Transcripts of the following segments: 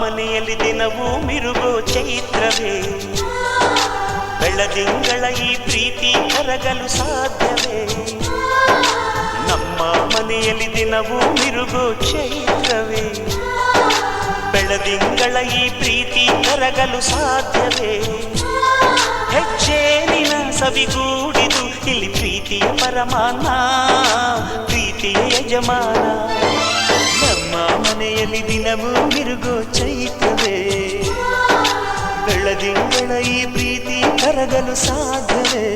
ಮನೆಯಲ್ಲಿ ದಿನವೂ ಮಿರುಗೋ ಚೈತ್ರವೇ, ಬೆಳದಿಂಗಳ ಈ ಪ್ರೀತಿ ಕರಗಲು ಸಾಧ್ಯವೇ? ನಮ್ಮ ಮನೆಯಲ್ಲಿ ದಿನವೂ ಮಿರುಗೋ ಚೈತ್ರವೇ, ಬೆಳದಿಂಗಳ ಈ ಪ್ರೀತಿ ಕರಗಲು ಸಾಧ್ಯವೇ? ಹೆಜ್ಜೇನಿನ ಸವಿಗೂಡಿದು ಇಲ್ಲಿ ಪ್ರೀತಿಯ ಪರಮಾನ, ಪ್ರೀತಿಯ ಯಜಮಾನ. ನಮ್ಮ ಮನೆಯಲ್ಲಿ ದಿನವೂ ಮಿರುಗೋ ಚೈತ್ರವೇ, ಬೆಳದಿಂಗಳ ಈ ಪ್ರೀತಿ ಕರಗಲು ಸಾಧ್ಯವೇ?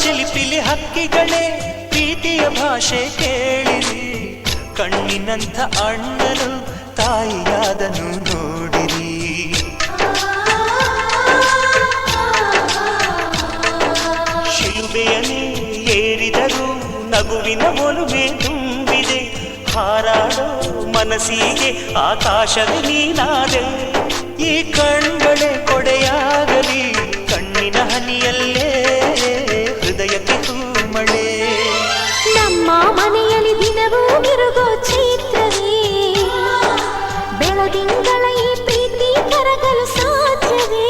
ಚಿಲಿಪಿಲಿ ಹಕ್ಕಿಗಳೇ ಪ್ರೀತಿಯ ಭಾಷೆ ಕೇಳಿರಿ, ಕಣ್ಣಿನಂಥ ಅಣ್ಣನು ತಾಯಿಯಾದನು ನೋಡಿರಿ. ಶಿಲುಬೆಯನೇ ಏರಿದರು ನಗುವಿನ ಒಲುಮೆ ತುಂಬಿದೆ, ಹಾರಾಡೋ ಮನಸ್ಸಿಗೆ ಆಕಾಶವೇ ನೀನಾದೆ. ಈ ಕಣ್ಗಳೇ ಕೊಡೆಯಾಗಲಿ ಕಣ್ಣಿನ ಹನಿಯಲ್ಲೇ ಹೃದಯಕ್ಕೆ ತೂಮಳೆ. ನಮ್ಮ ಮನೆಯಲ್ಲಿ ದಿನವೂ ಮಿರುಗೋ ಚೈತ್ರವೇ, ಬೆಳದಿಂಗಳ ಈ ಪ್ರೀತಿ ಕರಗಲು ಸಾಧ್ಯವೇ?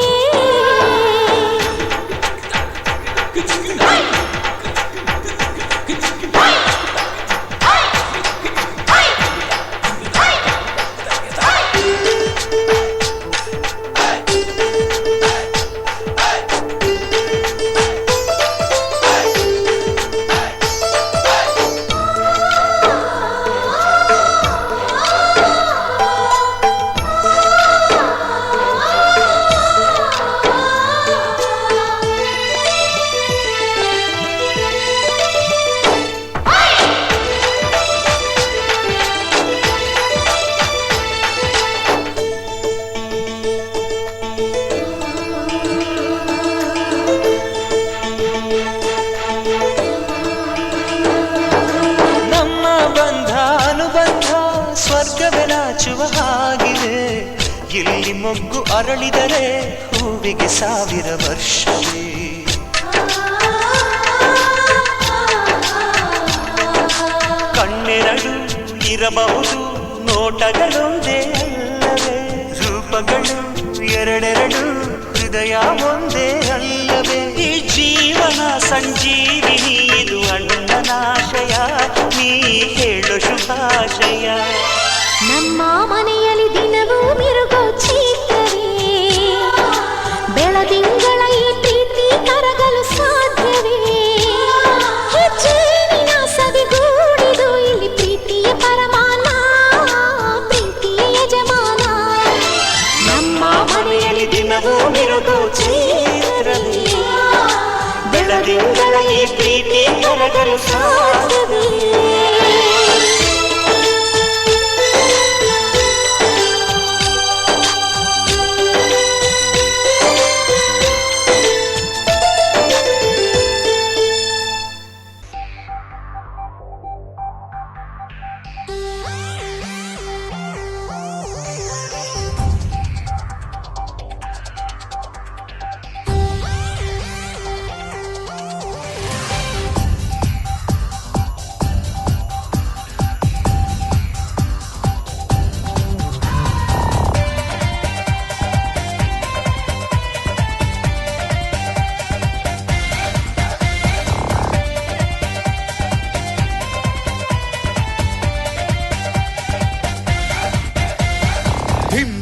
ಸ್ವರ್ಗವೆನಾಚುವ ಹಾಗಿದೆ, ಇಲ್ಲಿ ಮೊಗ್ಗು ಅರಳಿದರೆ ಹೂವಿಗೆ 1000 ವರ್ಷವೇ. ಕಣ್ಣೆರಡು ಇರಬಹುದು ನೋಟಗಳೊಂದೇ ಅಲ್ಲವೇ, ರೂಪಗಳು ಎರಡೆರಡು ಹೃದಯ ಒಂದೇ ಅಲ್ಲವೇ? ಈ ಜೀವನ ಸಂಜೀವಿನಿ ಇದು ಅಣ್ಣನಾಶಯ, ನೀ ಹೇಳು ಶುಭಾಶಯ. ನಮ್ಮ ಮನೆಯಲ್ಲಿ ದಿನವೂ ಮಿರುಗೋ ಚೈತ್ರವೇ, ಬೆಳದಿಂಗಳ ಈ ಪ್ರೀತಿ ಕರಗಲು ಸಾಧ್ಯವೇ? ಹೆಜ್ಜೇನಿನ ಸವಿಗೂಡಿದು ಇಲ್ಲಿ ಪ್ರೀತಿಯ ಪರಮಾನ, ಪ್ರೀತಿಯ ಯಜಮಾನ. ನಮ್ಮ ಮನೆಯಲ್ಲಿ ದಿನವೂ ಮಿರುಗೋ ಚೈತ್ರವೇ, ಬೆಳದಿಂಗಳ ಈ ಪ್ರೀತಿ ಕರಗಲು ಸಾಧ್ಯವೇ?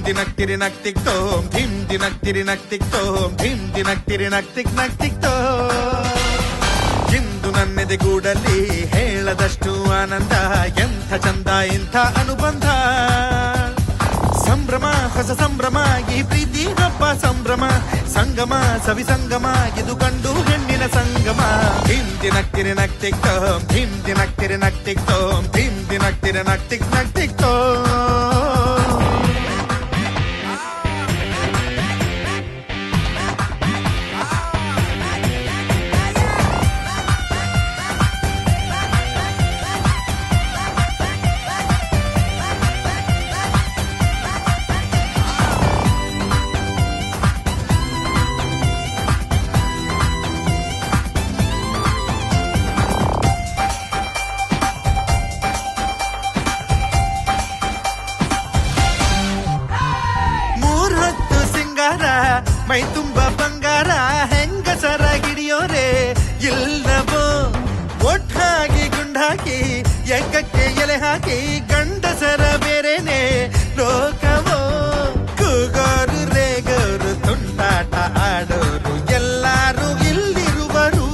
ದಿನಕ್ತಿರಿ ನಕ್ತಿಕ್ ತೋಮ್ ಧಿಮ್ ದಿನಕ್ತಿರಿ ನಕ್ತಿಕ್ ತೋಮ್ ಧಿಮ್ ದಿನಕ್ತಿರಿ ನಕ್ತಿಕ್ ನಕ್ತಿಕ್ ತೋಮ್. ಇಂದು ನನ್ನೆದೆಗೂಡಲ್ಲಿ ಹೇಳದಷ್ಟು ಆನಂದ, ಎಂಥ ಚಂದ ಇಂಥ ಅನುಬಂಧ. ಸಂಭ್ರಮ ಹೊಸ ಸಂಭ್ರಮ ಈ ಪ್ರೀತಿ ಹಬ್ಬ ಸಂಭ್ರಮ ಸಂಗಮ ಸವಿ ಸಂಗಮ ಇದು ಗಂಡು ಹೆಣ್ಣಿನ ಸಂಗಮ ಭೀಮ್ ದಿನಕ್ತಿರಿ ನಕ್ತಿಕ್ತೋ ಭೀಮ್ ದಿನಕ್ತಿರಿ ನಕ್ತಿಕ್ತೋ ಭೀಮ್ ದಿನಕ್ತಿರಿ ನಕ್ತಿಕ್ ನಕ್ತಿಕ್ತೋ ಮೈ ತುಂಬ ಬಂಗಾರ ಹೆಂಗಸರ ಗಿಡಿಯೋರೆ ಇಲ್ಲವೋ ಒಟ್ಟಾಗಿ ಗುಂಡಾಕಿ ಎಕ್ಕಕ್ಕೆ ಎಲೆ ಹಾಕಿ ಗಂಡಸರ ಬೇರೆನೆ ಲೋಕವೋ ಕೂಗೋರು ರೇಗೋರು ತುಂಟಾಟ ಆಡೋರು ಎಲ್ಲಾರು ಇಲ್ಲಿರುವರು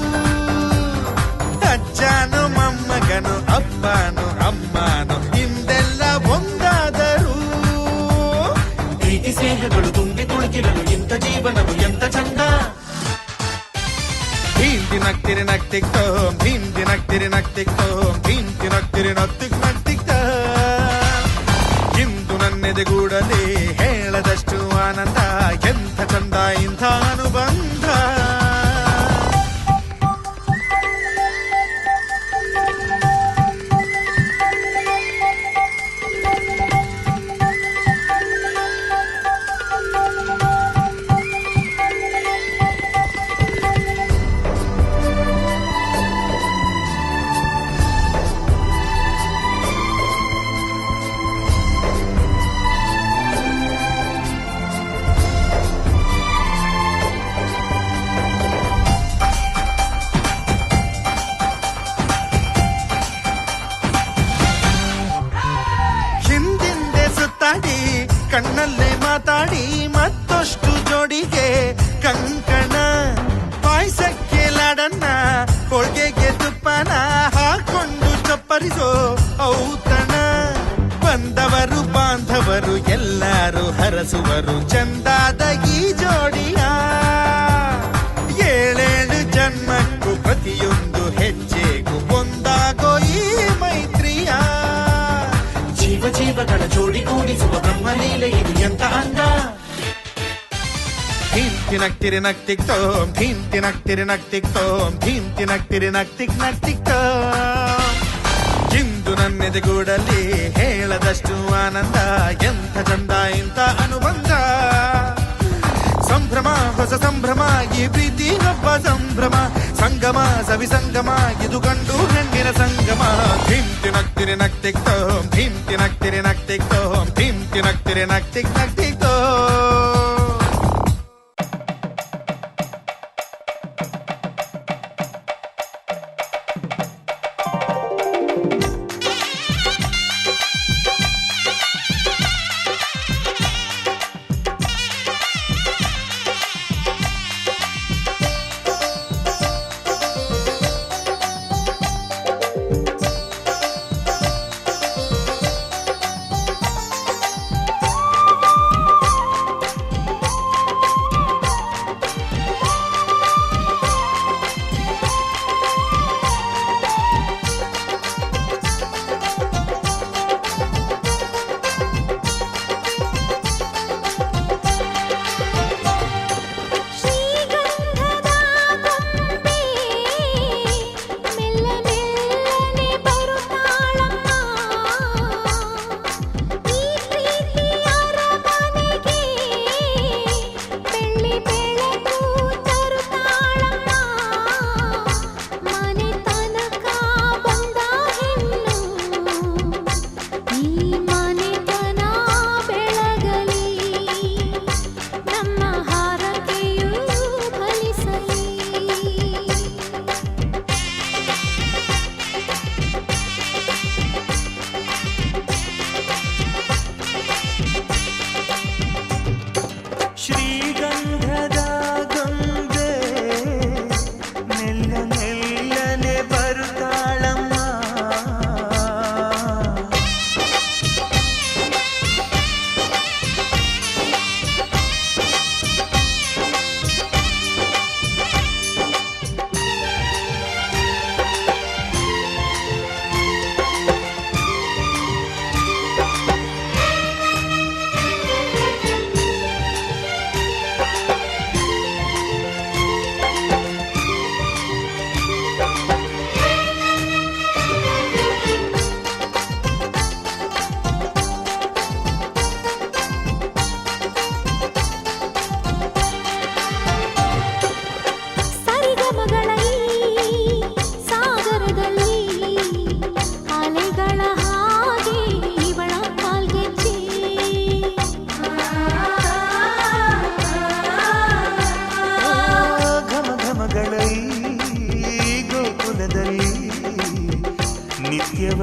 ಅಜ್ಜನು ಮೊಮ್ಮಗನು ಅಪ್ಪನು ಅಮ್ಮನು ಹಿಂದೆಲ್ಲ ಒಂದಾದರು ಪ್ರೀತಿ ಸ್ನೇಹಗಳು ತುಂಬಿ ತುಳುಕಿರಲು ಇಂಥ ಜೀವನವು ಎಂತ ಚಂದ ಭೀಮ್ ದಿನಕ್ತಿರಿ ನಕ್ತಿಕ್ತೋ ಭೀಮ್ ದಿನಕ್ತಿರಿ ನಕ್ತಿಕ್ತೋ ಭೀಮ್ ದಿನಕ್ತಿರಿ ನಕ್ತಿಕ್ ನಕ್ತಿಕ್ತ ಇಂದು ನನ್ನೆದೆಗೂಡಲಿ ಹೇಳದಷ್ಟು ಆನಂದ ಎಂಥ ಚಂದ ಇಂಥ ಅನುಬಂಧ ಕಣ್ಣಲ್ಲೇ ಮಾತಾಡಿ ಮತ್ತಷ್ಟು ಜೋಡಿಗೆ ಕಂಕಣ ಪಾಯಸಕ್ಕೆ ಲಾಡನ್ನ ಹೋಳ್ಗೆಗೆ ತುಪ್ಪನ ಹಾಕೊಂಡು ಚಪ್ಪರಿಸೋ ಔತಣ ಬಂದವರು ಬಾಂಧವರು ಎಲ್ಲರೂ ಹರಸುವರು ಚಂದಾದ ಈ ಜೋಡಿಯ ಏಳೇಳು ಜನ್ಮಕ್ಕೂ ಪ್ರತಿಯೊಂದು ಹೆಜ್ಜೆಗೂ ಒಂದಾಗೋ ಈ ಮೈತ್ರಿಯ ಜೀವಗಳ ಜೋಡಿ ಕೂಡಿಸುವ ಬ್ರಹ್ಮಲೀಲೆ ಇದು ಎಂತ ಅಂದ ಭೀಮ್ ತಿನಕ್ತಿರಿ ನಕ್ತಿಕ್ತೋ ಭೀಮ್ ತಿನಕ್ತಿರಿ ನಕ್ತಿಕ್ತೋ ಭೀಮ್ ತಿನಕ್ತಿರಿ ನಕ್ತಿಕ್ ನಕ್ತಿಕ್ತೋ ಇಂದು ನನ್ನೆದೆಗೂಡಲಿ ಹೇಳದಷ್ಟು ಆನಂದ ಎಂಥ ಚಂದ ಇಂಥ ಅನುಬಂಧ ಸಂಭ್ರಮ ಹೊಸ ಸಂಭ್ರಮ ಈ ಪ್ರೀತಿ ಹಬ್ಬ ಸಂಭ್ರಮ ಸಂಗಮ ಸವಿ ಸಂಗಮ ಇದು ಗಂಡು ಹೆಣ್ಣಿನ ಸಂಗಮ ಭೀಮ್ ತಿನಕ್ತಿರಿ ನಕ್ತಿಕ್ತೋ ಭೀಮ್ ತಿನಕ್ತಿರಿ ನಕ್ತಿಕ್ತೋ ಭೀಮ್ ತಿನಕ್ತಿರಿ ನಕ್ತಿಕ್ ನಕ್ತಿಕ್ತೋ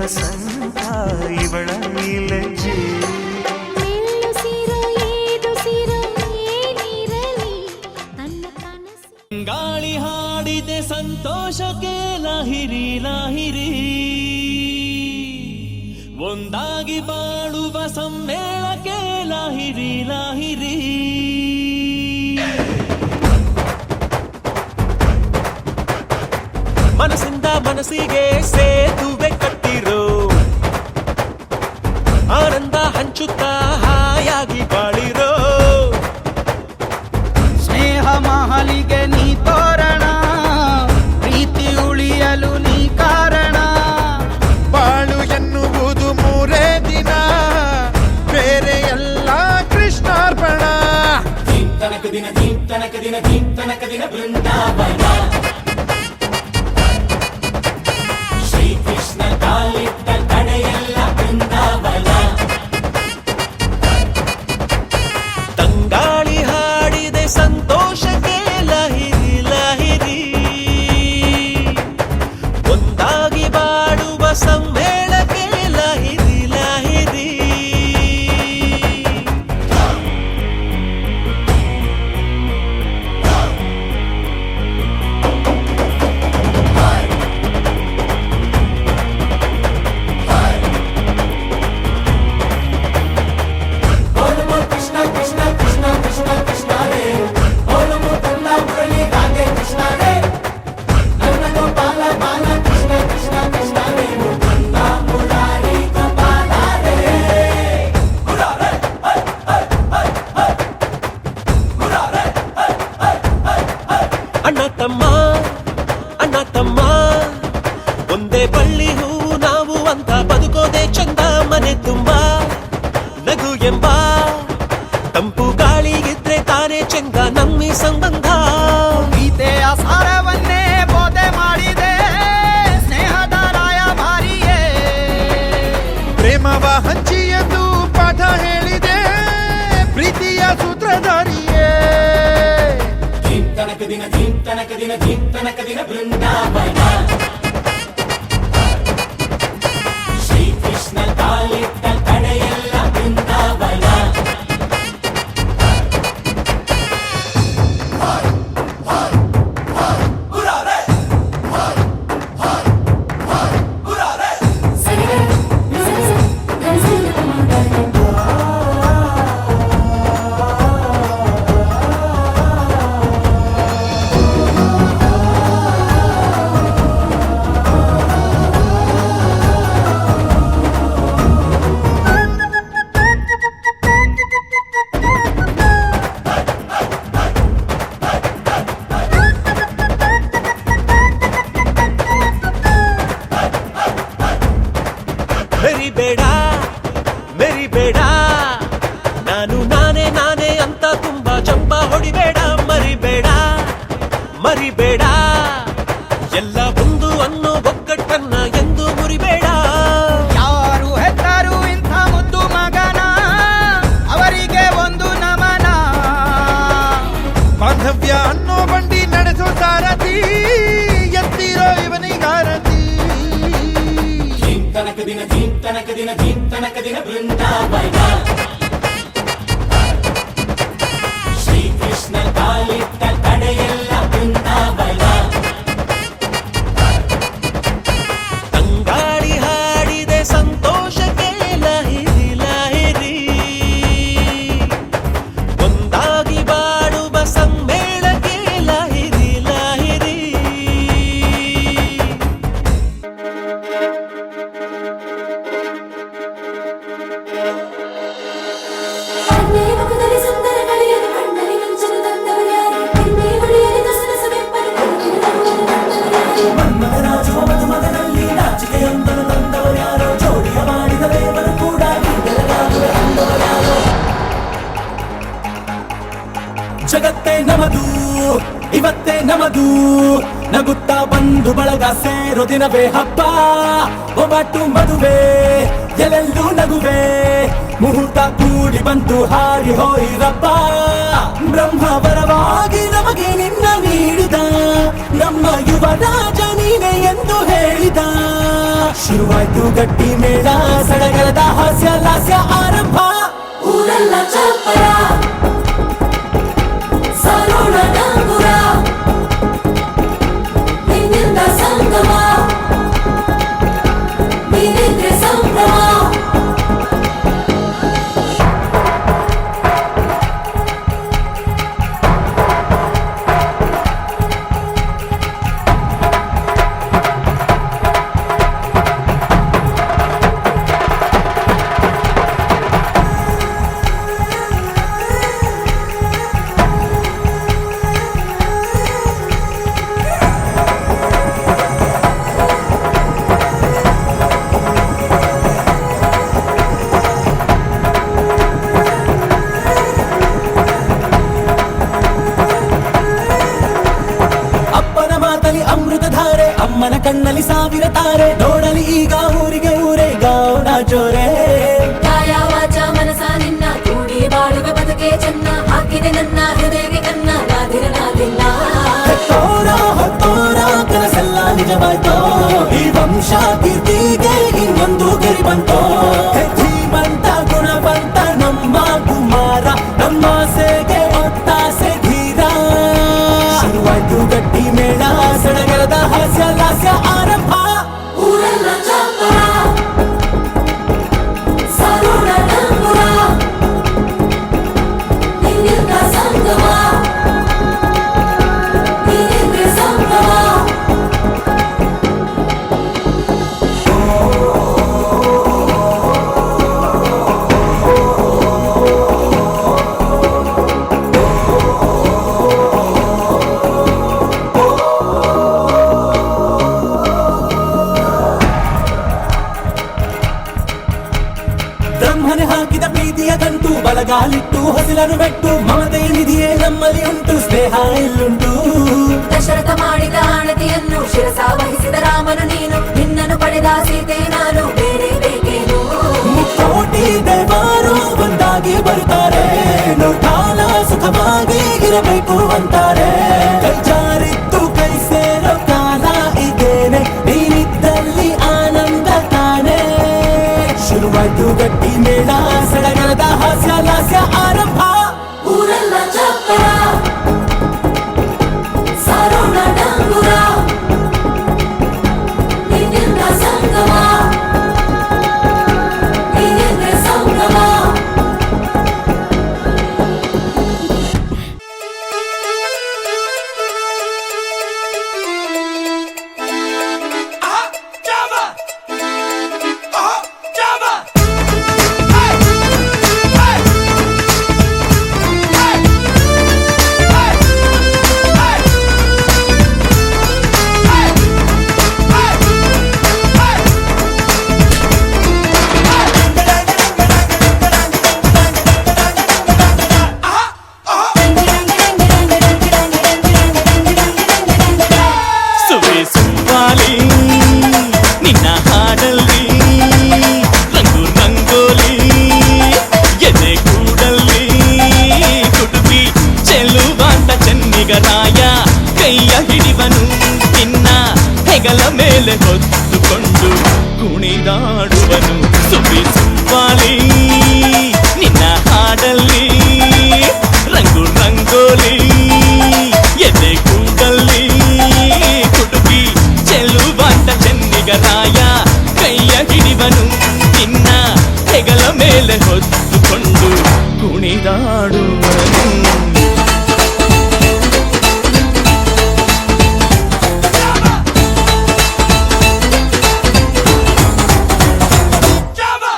ವಸಂತ ಇವಳ ಲಜ್ಜೆ ಗಾಳಿ ಹಾಡಿದೆ ಸಂತೋಷಕ್ಕೆ ಲಾಹಿರಿ ಲಾಹಿರಿ ಒಂದಾಗಿ ಬಾಳುವ ಸಮ್ಮೇಳಕ್ಕೆ ಲಾಹಿರಿ ಲಾಹಿರಿ ಮನಸ್ಸಿಂದ ಮನಸ್ಸಿಗೆ ಸೇತುವೆ ಕಟ್ಟಿರೋ ಆನಂದ ಹಂಚುತ್ತಾ ಹಾಯಾಗಿ ಬಾಳಿರೋ ಸ್ನೇಹ ಮಹಲಿಗೆ ನೀ ತೋರಣ ಪ್ರೀತಿ ಉಳಿಯಲು ನೀ ಕಾರಣ ಬಾಳು ಎನ್ನುವುದು ಮೂರೇ ದಿನ ಬೇರೆ ಎಲ್ಲ ಕೃಷ್ಣಾರ್ಪಣ ತನಕ ದಿನ ತನಕ ದಿನ ತನಕ ದಿನ ಬೃಂದಾವನ ಶ್ರೀಕೃಷ್ಣ ಕಾಲಿಟ್ಟ ಕಡೆಯೆಲ್ಲ ಬೃಂದಾವನ ತಂಗಾಳಿ ಹಾಡಿದೆ ಸಂತೋಷಕ್ಕೆ ಲಹಿರಿ ಲಹಿರಿ ಒಂದಾಗಿ ಬಾಡುವ ಸಮ್ಮೇಳಕ್ಕೆ ಲಹಿರಿ ಲಹಿರಿ ಅಣ್ಣ ತಮ್ಮ ಒಂದೇ ಬಳ್ಳಿ ಹೂವು ನಾವು ಅಂತ ಬದುಕೋದೆ ಚಂದ ಮನೆ ತುಂಬಾ ನಗು ಎಂಬ ತಂಪು ಗಾಳಿಗಿದ್ರೆ ತಾನೇ ಚಂದ ನಮ್ಮಿ ಸಂಬಂಧ ಗೀತೆಯ ಸಾರವನ್ನೇ ಬೋಧೆ ಮಾಡಿದೆ ಸ್ನೇಹದ ರಾಯಭಾರಿಯೇ ಪ್ರೇಮವ ಹಂಚಿ ಎಂದು ಪಾಠ ಹೇಳಿದೆ ಪ್ರೀತಿಯ ಸೂತ್ರಧಾರಿಯೇ ತನಕ ದಿನ ತನಕ ದಿನ ಬೃಂದಾವನ ಶ್ರೀಕೃಷ್ಣ ಕಾಲಿಟ್ಟ ಕಡೆಯೆಲ್ಲ ಬೃಂದಾವನ ಮೆರಿಬೇಡ ನಾನು ನಾನೇ ಅಂತ ತುಂಬಾ ಚಂಪ ಹೊಡಿಬೇಡ ಮರಿಬೇಡ ಎಲ್ಲ ಒಂದು ಅನ್ನೋ ಒಗ್ಗಟ್ಟನ್ನ ಎಂದು ಮುರಿಬೇಡ ಯಾರು ಹೆತ್ತರು ಇಂಥ ಮುದ್ದು ಮಗನ ಅವರಿಗೆ ಒಂದು ನಮನ ಬಾಂಧವ್ಯ ಅನ್ನೋ ಬಂಡಿ ನಡೆಸೋ ಸಾರಥಿ ಎತ್ತಿರೋ ಇವನಿಗಾರತಿ ತನಕ ದಿನ ಬೃಂದಾವನ ಶ್ರೀಕೃಷ್ಣ ಕಾಲಿಟ್ಟ ಕಡೆಯೆಲ್ಲ ಬೃಂದಾವನ ತಂಗಾಳಿ ಹಾಡಿದೆ ಸಂತೋಷಕ್ಕೆ ಲಹಿರಿ ಲಹಿರಿ ಒಂದಾಗಿ ಬಾಡುವ ಸಮ್ಮೇಳಕ್ಕೆ ಲಹಿರಿ ಲಹಿರಿ ಜಗತ್ತೇ ನಮದು ಇವತ್ತೇ ನಮದು ನಗುತ್ತಾ ಬಂದು ಬಳಗ ಸೇರೋ ದಿನವೇ ಹಬ್ಬ ಒಬ್ಬಟ್ಟು ಮದುವೆ ಎಲ್ಲೆಲ್ಲೂ ನಗುವೆ ಮುಹೂರ್ತ ಕೂಡಿ ಬಂತು ಹಾರಿ ಹೋಯಿರಪ್ಪ ಬ್ರಹ್ಮ ವರವಾಗಿ ನಮಗೆ ನಿನ್ನ ನೀಡಿದ ನಮ್ಮ ಯುವ ರಾಜ ನೀನೆ ಎಂದು ಹೇಳಿದ ಶುರುವಾಯ್ತು ಗಟ್ಟಿ ಮೇಳ ಸಡಗರದ ಹಾಸ್ಯ ಲಾಸ್ಯ ಆರಂಭ ಊರೆಲ್ಲ ಚಪ್ಪರ ಸಾರೋಣ ಡಂಗುರ ನಿನ್ನಿಂದ ಸಂಗಮ ನೀನಿದ್ರೆ ಸಂಭ್ರಮ ಅಮೃತಧಾರೆ ಅಮ್ಮನ ಕಣ್ಣಲ್ಲಿ ಸಾವಿರ ತಾರೆ ನೋಡಲಿ ಈಗ ಊರಿಗೆ ಊರೇ ಗೌಡ ಜೋರೆ ಕಾಯ ವಾಚ ಮನಸ ನಿನ್ನ ಕೂಡಿ ಬಾಳುವ ಬದುಕೆ ಚೆನ್ನ ಹಾಕಿದೆ ನನ್ನ ಹೃದಯಕ್ಕೆ ಕನ್ನ ನಾದಿರನಾದಿಲ್ಲ ಹೊತ್ತೋರ ಕನಸೆಲ್ಲ ನಿಜವಾಯ್ತೋ ಈ ವಂಶ ಕೀರ್ತಿಗೆ ಇನ್ನೊಂದು ಗೆರಿ ಬಂತೋ ಧೀಮಂತ ಗುಣವಂತ ನಮ್ಮ ಕುಮಾರ ನಮ್ಮ ಸೇಗೆ ಒತ್ತಾಸೆ ಧೀರ ಶುರುವಾಯ್ತು ಗಟ್ಟಿ ಮೇಳ ಸಡಗರದ ಹಾಸ್ಯ ಲಾಸ್ಯ ಆರಂಭ ಊರೆಲ್ಲ ಚಪ್ಪರ ಸಾರೋಣ ಡಂಗುರ ನಿನ್ನಿಂದ ಸಂಗಮ ನೀನಿದ್ರೆ ಸಂಭ್ರಮ ಬ್ರಹ್ಮನೆ ಹಾಕಿದ ಪ್ರೀತಿಯ ಗಂಟು ಬಲಗಾಲಿಟ್ಟು ಹೊಸಲನ್ನು ಬೆಟ್ಟು ಮಮತೆಯ ನಿಧಿಯೇ ನಮ್ಮಲ್ಲಿ ಉಂಟು ಸ್ನೇಹ ಇಲ್ಲುಂಟು ದಶರಥ ಮಾಡಿದ ಆಣತಿಯನ್ನು ಶಿರಸ ವಹಿಸಿದ ರಾಮನು ನೀನು ನಿನ್ನನ್ನು ಪಡೆದ ಸೀತೆ ನಾನು ಬೇರೆ ಬೇಕೇನು ಮುಕ್ಕೋಟಿ ದೇವರು ಒಂದಾಗಿ ಬರುತ್ತಾರೆ ನೋಟಾಲ ಸುಖವಾಗಿ ಇರಬೇಕು ಅಂತಾರೆ ಕೈ ಜಾರಿತ್ತು ಕೈ ಸೇರೋ ಕಾಲ ಇದೇನೆ ನೀನಿದ್ದಲ್ಲಿ ಆನಂದ ತಾನೆ ಶುರುವಾಯ್ತು ಗಟ್ಟಿ ಮೇಳ ಸಡಗರದ ಹಾಸ್ಯ ಲಾಸ್ಯ ಆರಂಭ ಊರೆಲ್ಲ ಚಪ್ಪರ ಸಾರೋಣ ಡಂಗುರ ನಿನ್ನಿಂದ ಸಂಗಮ ನೀನಿದ್ರೆ ಸಂಭ್ರಮ ಸುವ್ವಾಲಿ ನಿನ್ನ ಹಾಡಲ್ಲಿ ರಂಗು ರಂಗೋಲಿ ಎದೆ ಕೂಡಲ್ಲಿ ಕುಟುಂಬಿ ಚೆಲುವಾಂತ ಚೆನ್ನಿಗರಾಯ ಕೈಯ ಹಿಡಿವನು ನಿನ್ನ ಹೆಗಲ ಮೇಲೆ ಹೊತ್ತುಕೊಂಡು ಕುಣಿದಾಡುವನು ಸುವ್ವಾಲಿ ನಿನ್ನ ಹಾಡಲ್ಲಿ ರಂಗು ರಂಗೋಲಿ ಎದೆ ಕೂಡಲ್ಲಿ ಕುಟುಂಬಿ ಚೆಲುವಾಂತ ಚೆನ್ನಿಗರಾಯ ಕೈಯ ಹಿಡಿವನು ನಿನ್ನ ಹೆಗಲ ಮೇಲೆ ಹೊತ್ತುಕೊಂಡು ಕುಣಿದಾಡುವನು Java!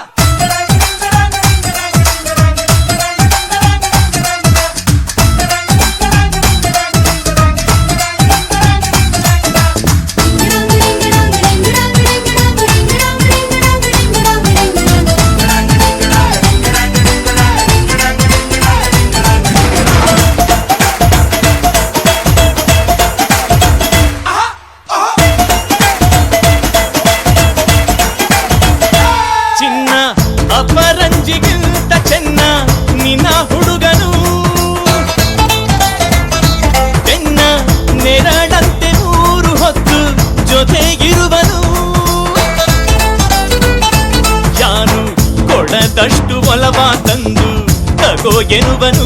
ಎನ್ನುವನು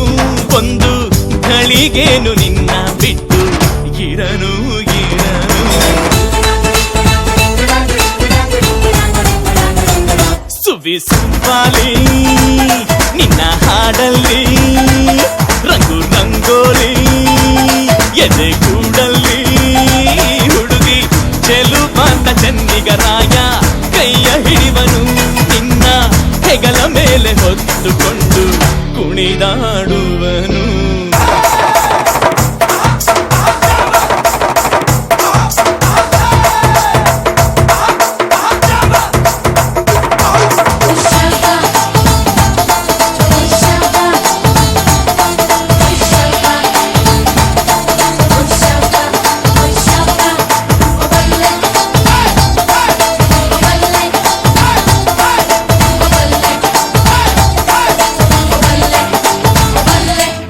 ಒಂದು ಘಳಿಗೇನು ನಿನ್ನ ಬಿಟ್ಟು ಇರನು ಇರನು. ಸುವಿಸುವಾಲಿ ನಿನ್ನ ಹಾಡಲ್ಲಿ ರಂಗು ರಂಗೋಲಿ ಎದೆ ಕೂಡಲ್ಲಿ ಹುಡುಗಿ ಚೆಲುವಾಂತ ಚೆನ್ನಿಗರಾಯ ಕೈಯ ಹಿಡಿವನು ನಿನ್ನ ಹೆಗಲ ಮೇಲೆ ಹೊತ್ತುಕೊಂಡು ಕುಣಿದಾಡುವನು.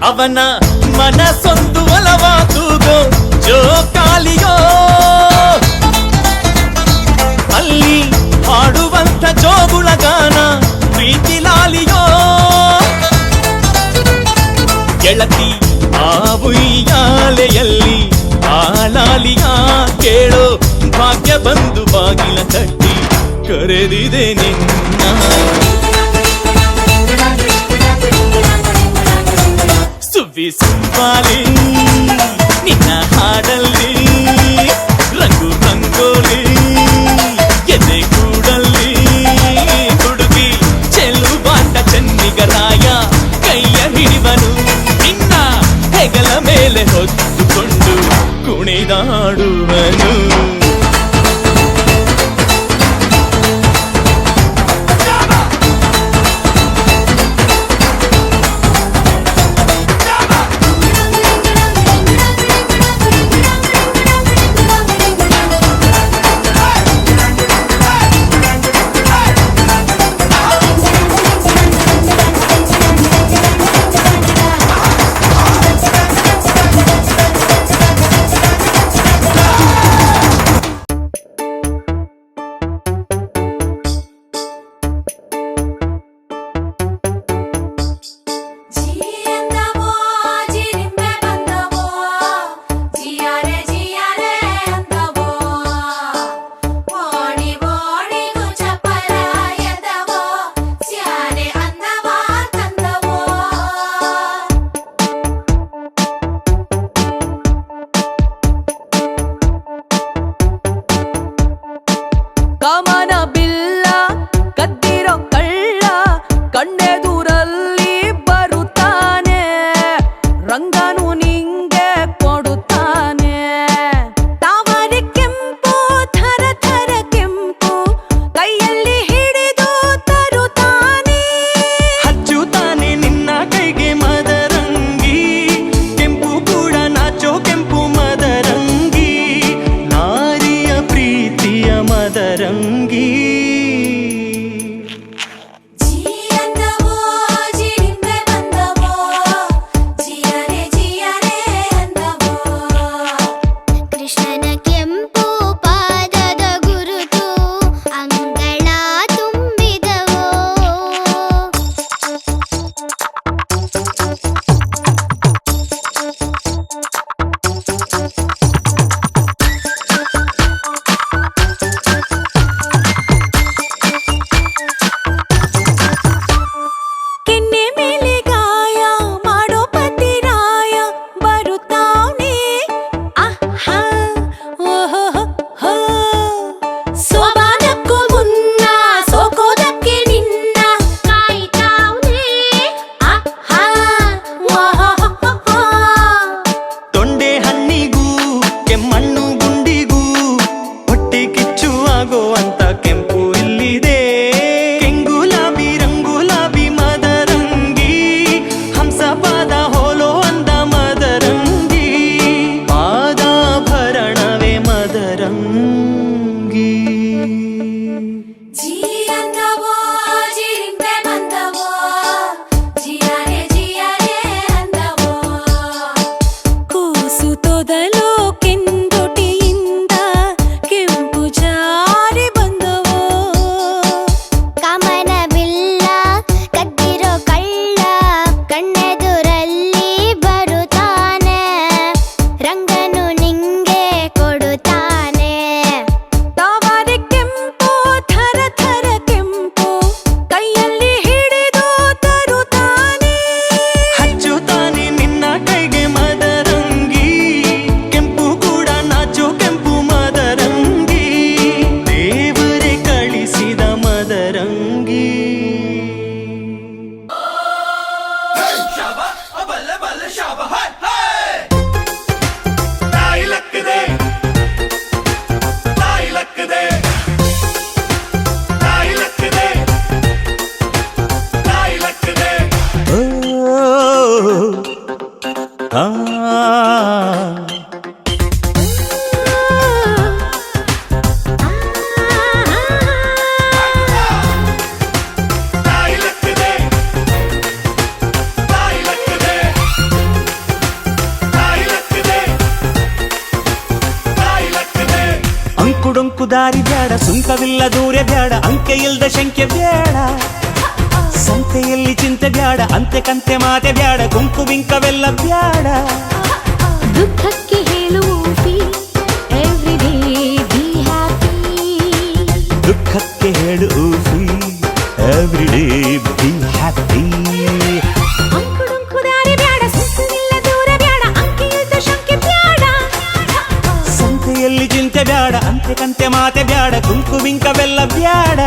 ಅವನ ಮನಸ್ಸೊಂದು ಒಲವಾದುಗೋ ಜೋಕಾಲಿಯೋ ಅಲ್ಲಿ ಹಾಡುವಂತ ಜೋಗುಳಗಾನ ಪ್ರೀತಿ ಲಾಲಿಯೋ. ಗೆಳತಿ ಆ ಉಯ್ಯಾಲೆಯಲ್ಲಿ ಆಲಾಲಿಯ ಕೇಳೋ ಭಾಗ್ಯ ಬಂದು ಬಾಗಿಲ ತಟ್ಟಿ ಕರೆದಿದೆ ನಿನ್ನ. ಸುವಿಸುವಾಲಿ ನಿನ್ನ ಹಾಡಲ್ಲಿ ರಂಗು ರಂಗೋಲಿ ಎದೆ ಕೂಡಲ್ಲಿ ಹುಡುಗಿ ಚೆಲುವಾಂತ ಚೆನ್ನಿಗರಾಯ ಕೈಯ ಹಿಡಿವನು ನಿನ್ನ ಹೆಗಲ ಮೇಲೆ ಹೊತ್ತುಕೊಂಡು ಕುಣಿದಾಡುವನು. ಕಮನ ಬಿಲ್ಲ ಕದ್ದಿರೋ ಕಳ್ಳ ಕಣ್ಣೆದುರಲ್ಲಿ ಬರುತ್ತಾನೆ ರಂಗನು ನಿಂಗೆ ಕೊಡುತ್ತಾನೆ. ತಾವರೆ ಕೆಂಪು ಥರ ಥರ ಕೆಂಪು ಕೈಯಲ್ಲಿ ಹಿಡಿದು ತರುತ್ತಾನೆ. ಹಚ್ಚುತ್ತಾನೆ ನಿನ್ನ ಕೈಗೆ ಮದರಂಗಿ ಕೆಂಪು ಕೂಡ ನಾಚೋ ಕೆಂಪು ಮದರಂಗಿ ನಾರಿಯ ಪ್ರೀತಿಯ ಮದರಂಗಿ. ಕೃಷ್ಣನ ಕೆಂಪು ಪಾದದ ಗುರುತು ಅಂಗಳ ತುಂಬಿದವೋ. ಕೆನ್ನೆ ಮೇಲೆ ಗಾಯ ಮಾಡೋ ಪತಿರಾಯ ಬರುತ್ತಾನೆ. ಆಹಾ ಓಹೋ ಸೋಬಾನಕ್ಕೂ ಮುನ್ನ ಸೋಕೋದಕ್ಕೆ ನಿನ್ನ ಕಾಯ್ತಾವ್ನೆ ಆಹಾ ಓಹೋ ತೊಂಡೆ ಹಣ್ಣಿಗೂ ಕೆಮ್ಮಣ್ಣು ಗುಂಡಿಗೂ ಹೊಟ್ಟೆ ಕಿಚ್ಚು ಆಗೋ ಅಂತ ಕೆಂಪು ಇಲ್ಲಿದೆ. ಕೆಂಗುಲಾಬಿ ರಂಗುಲಾಬಿ ಮದರಂಗಿ ಹಂಸ ಪಾದ ಹೋಲೋ ಅಂದ ಮದರಂಗಿ ಪಾದಾಭರಣವೇ ಮದರಂಗಿ. ಕೂಸು ತೊದಲು ಕೆಂದುಟಿಯಿಂದ ಕೆಂಪು ಜಾರಿ ಬಂದವೋ. ಕಮನ ಬಿಲ್ಲ ಕದ್ದಿರೋ ಕಳ್ಳ ಕಣ್ಣ ರಂಗನು ನಿಂಗೆ ಕೊಡುತ್ತಾನೆ. ತಾವರೆ ಕೆಂಪು ಥರ ಥರ ಕೆಂಪು ಕೈಯಲ್ಲಿ ಹಿಡಿದು ತರುತ್ತಾನೆ. ಹಚ್ಚುತ್ತಾನೆ ನಿನ್ನ ಕೈಗೆ ಮದರಂಗಿ, ಕೆಂಪು ಕೂಡ ನಾಚು ಕೆಂಪು ಮದರಂಗಿ, ದೇವರೇ ಕಳಿಸಿದ ಮದರಂಗಿ. ಅಂಕುಡೊಂಕು ದಾರಿ ಬ್ಯಾಡ, ಸುಂಕವಿಲ್ಲ ದೂರ ಬ್ಯಾಡ, ಅಂಕೆ ಇಲ್ದ ಶಂಕೆ ಬ್ಯಾಡ, ಸಂತೆಯಲ್ಲಿ ಚಿಂತೆ ಬ್ಯಾಡ, ಅಂತೆ ಕಂತೆ ಮಾತೆ ಬ್ಯಾಡ, ಗುಂಪು ಬಿಂಕವೆಲ್ಲ ಬ್ಯಾಡ. ದುಃಖಕ್ಕೆ ಹೇಳುವ ಎವ್ರಿ ಡೇ ಬಿ ಹ್ಯಾಪಿ. ದುಃಖಕ್ಕೆ ಹೇಳು ಎವ್ರಿ ಡೇ ಬಿ ಹ್ಯಾಪಿ. ಅಂಕುಡೊಂಕು ದಾರಿ ಬ್ಯಾಡ, ಸುಂಕವಿಲ್ಲ ದೂರ ಬ್ಯಾಡ, ಅಂಕೆ ಇಲ್ದ ಶಂಕೆ ಬ್ಯಾಡ, ಸಂತೆಯಲ್ಲಿ ಚಿಂತೆ ಬ್ಯಾಡ, ಅಂತೆ ಕಂತೆ ಮಾತೆ ಬ್ಯಾಡ, ಗುಂಪು ಬಿಂಕವೆಲ್ಲ ಬ್ಯಾಡ.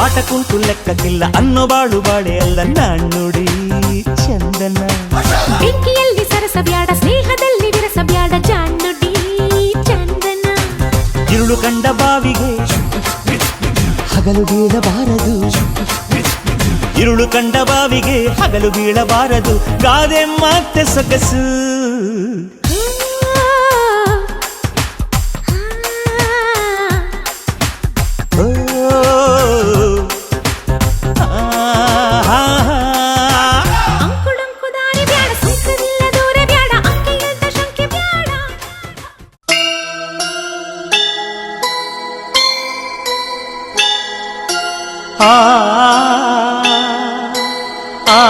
ಆಟ ಕುಂಟು ಲೆಕ್ಕಕ್ಕಿಲ್ಲ ಅನ್ನೋ ಬಾಳು ಬಾಳೆ ಅಲ್ಲ ನಾಣ್ಣುಡಿ ಚಂದನ. ಬೆಂಕಿಯಲ್ಲಿ ಸರಸ ಬ್ಯಾಡ, ಸ್ನೇಹದಲ್ಲಿ ವಿರಸ ಬ್ಯಾಡ, ಜಾಣ್ಣುಡಿ ಚಂದನ. ഇരുಳು ಕಂಡ ಬಾವಿಗೆ ಹಗಲು ಬೀಳಬಾರದು, ഇരുಳು ಕಂಡ ಬಾವಿಗೆ ಹಗಲು ಬೀಳಬಾರದು, ಗಾದೆ ಮತ್ತೆ ಸೊಗಸು. ಅಂಕುಡೊಂಕು ದಾರಿ ಬ್ಯಾಡ, ಸುಂಕವಿಲ್ಲ ದೂರ ಬ್ಯಾಡ, ಅಂಕೆ ಇಲ್ದ ಶಂಕೆ ಬ್ಯಾಡ. ಆ ಆ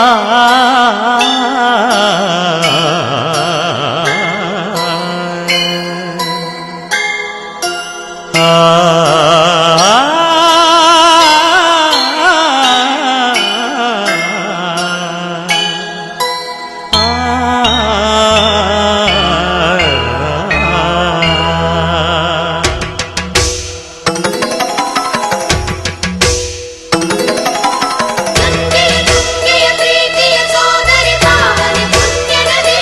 ಗಂಗೆಯ ಪ್ರೀತಿಯ ಸೋದರಿ ಭಾವನೆ ಪುಣ್ಯ ನದಿ.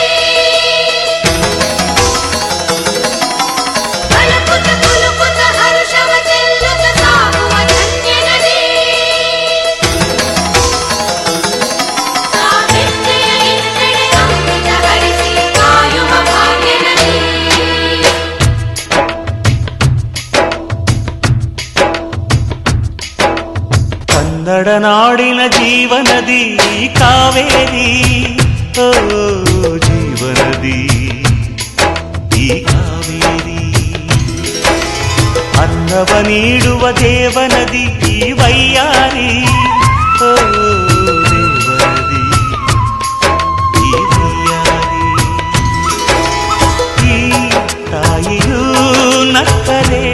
ಕಲಕುತ ಕುಲುಕುತ ಹರುಷವ ಚೆಲ್ಲುತ್ತ ಸಾಗುವ ಧನ್ಯ ನದಿ. ಕಾವೆತ್ತೆಯ ಇನ್ನೆಡೆ ಅಮೃತ ಹರಿಸಿ ಕಾಯುವ ಭಾಗ್ಯ ನದಿ. ಕನ್ನಡ ನಾಡಿನ ಜೀವನದಿ ಕಾವೇರಿ, ಓ ಜೀವನದಿ ಈ ಕಾವೇರಿ. ಅನ್ನವ ನೀಡುವ ದೇವನದಿ ಈ ವೈಯಾರಿ, ಓ ದೇವನದಿ ಈ ವೈಯಾರಿ. ಈ ತಾಯಿಯೂ ನಕ್ಕರೆ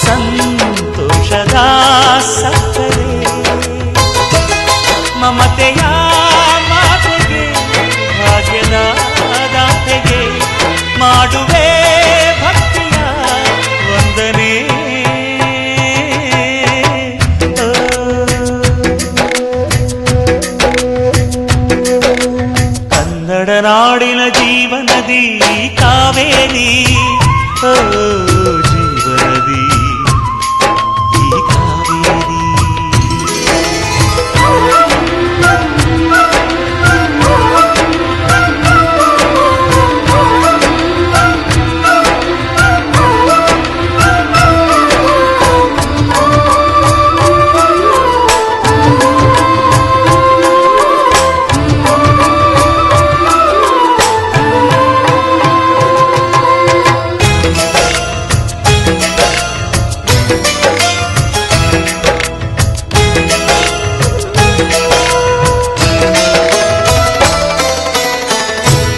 ಸಂತೋಷದ ಸಕ್ಕರೆ, ಮಮತೆಯ ಮಾತೆಗೆ ಭಾಗ್ಯದ ದಾತೆಗೆ ಮಾಡುವೆ ಭಕ್ತಿಯ ವಂದನೆ. ಕನ್ನಡ ನಾಡಿನ ಜೀವನದಿ ಕಾವೇರಿ ಓ ಜೀವನದಿ ಈ ಕಾವೇರಿ.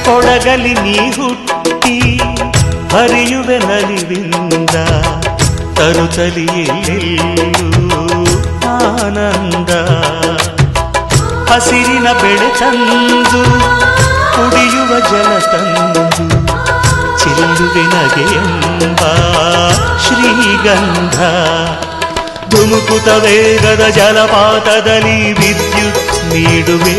ಕೊಡಗಲಿ ನೀ ಹುಟ್ಟಿ ಹರಿಯುವೆ ನಲಿವಿಂದ ತರುತ್ತಲಿಯೆಲ್ಲೆಲ್ಲೂ ಆನಂದ. ಹಸಿರಿನ ಬೆಳೆ ತಂದು ಕುಡಿಯುವ ಜಲ ತಂದು ಚೆಲ್ಲುವೆ ನಗೆಯೆಂಬ ಶ್ರೀಗಂಧ. ಧುಮುಕುತ ವೇಗದ ಜಲಪಾತದಲ್ಲಿ ವಿದ್ಯುತ್ ನೀಡುವೆ.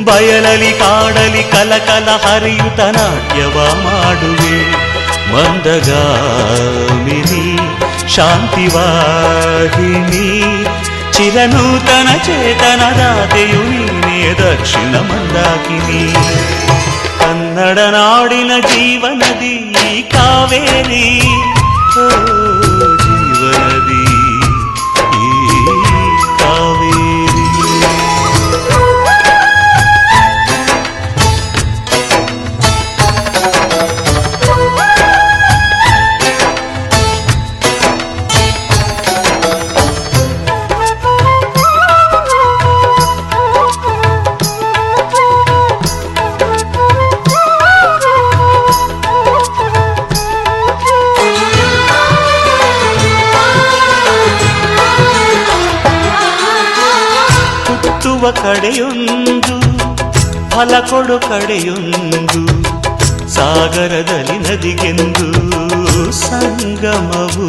ಬಯಲಲಿ ಕಾಡಲಿ ಕಲಕಲ ಹರಿಯುತ ನಾಟ್ಯವ ಮಾಡುವೆ. ಮಂದಗಾಮಿನಿ ಶಾಂತಿವಾಹಿನಿ ಚಿರನೂತನ ಚೇತನದಾತೆಯು ನೀನೇ ದಕ್ಷಿಣ ಮಂದಾಕಿನಿ. ಕನ್ನಡ ನಾಡಿನ ಜೀವನದಿ ಕಾವೇರಿ ಓ ಜೀವನದಿ ಈ ಕಾವೇರಿ. ಕಡೆಯೊಂದು ಫಲ ಕೊಡು ಕಡೆಯೊಂದು ಸಾಗರದಲ್ಲಿ ನದಿಗೆಂದು ಸಂಗಮವು.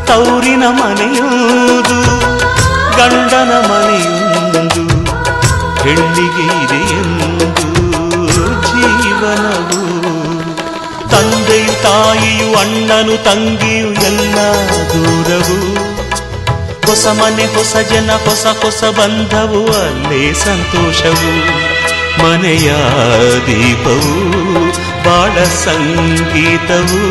ತೌರಿನ ಮನೆಯುವುದು ಗಂಡನ ಮನೆಯೊಂದು ಹೆಣ್ಣಿಗೆ ಇದೆಯೆಂದು ಜೀವನವು. ತಂದೆಯು ತಾಯಿಯು ಅಣ್ಣನು ತಂಗಿಯು ಎಲ್ಲ ದೂರವು. ಹೊಸ ಮನೆ ಹೊಸ ಜನ ಹೊಸ ಹೊಸ ಬಂಧವು ಅಲ್ಲೇ ಸಂತೋಷವು. ಮನೆಯ ದೀಪವು ಬಾಳ ಸಂಗೀತವು.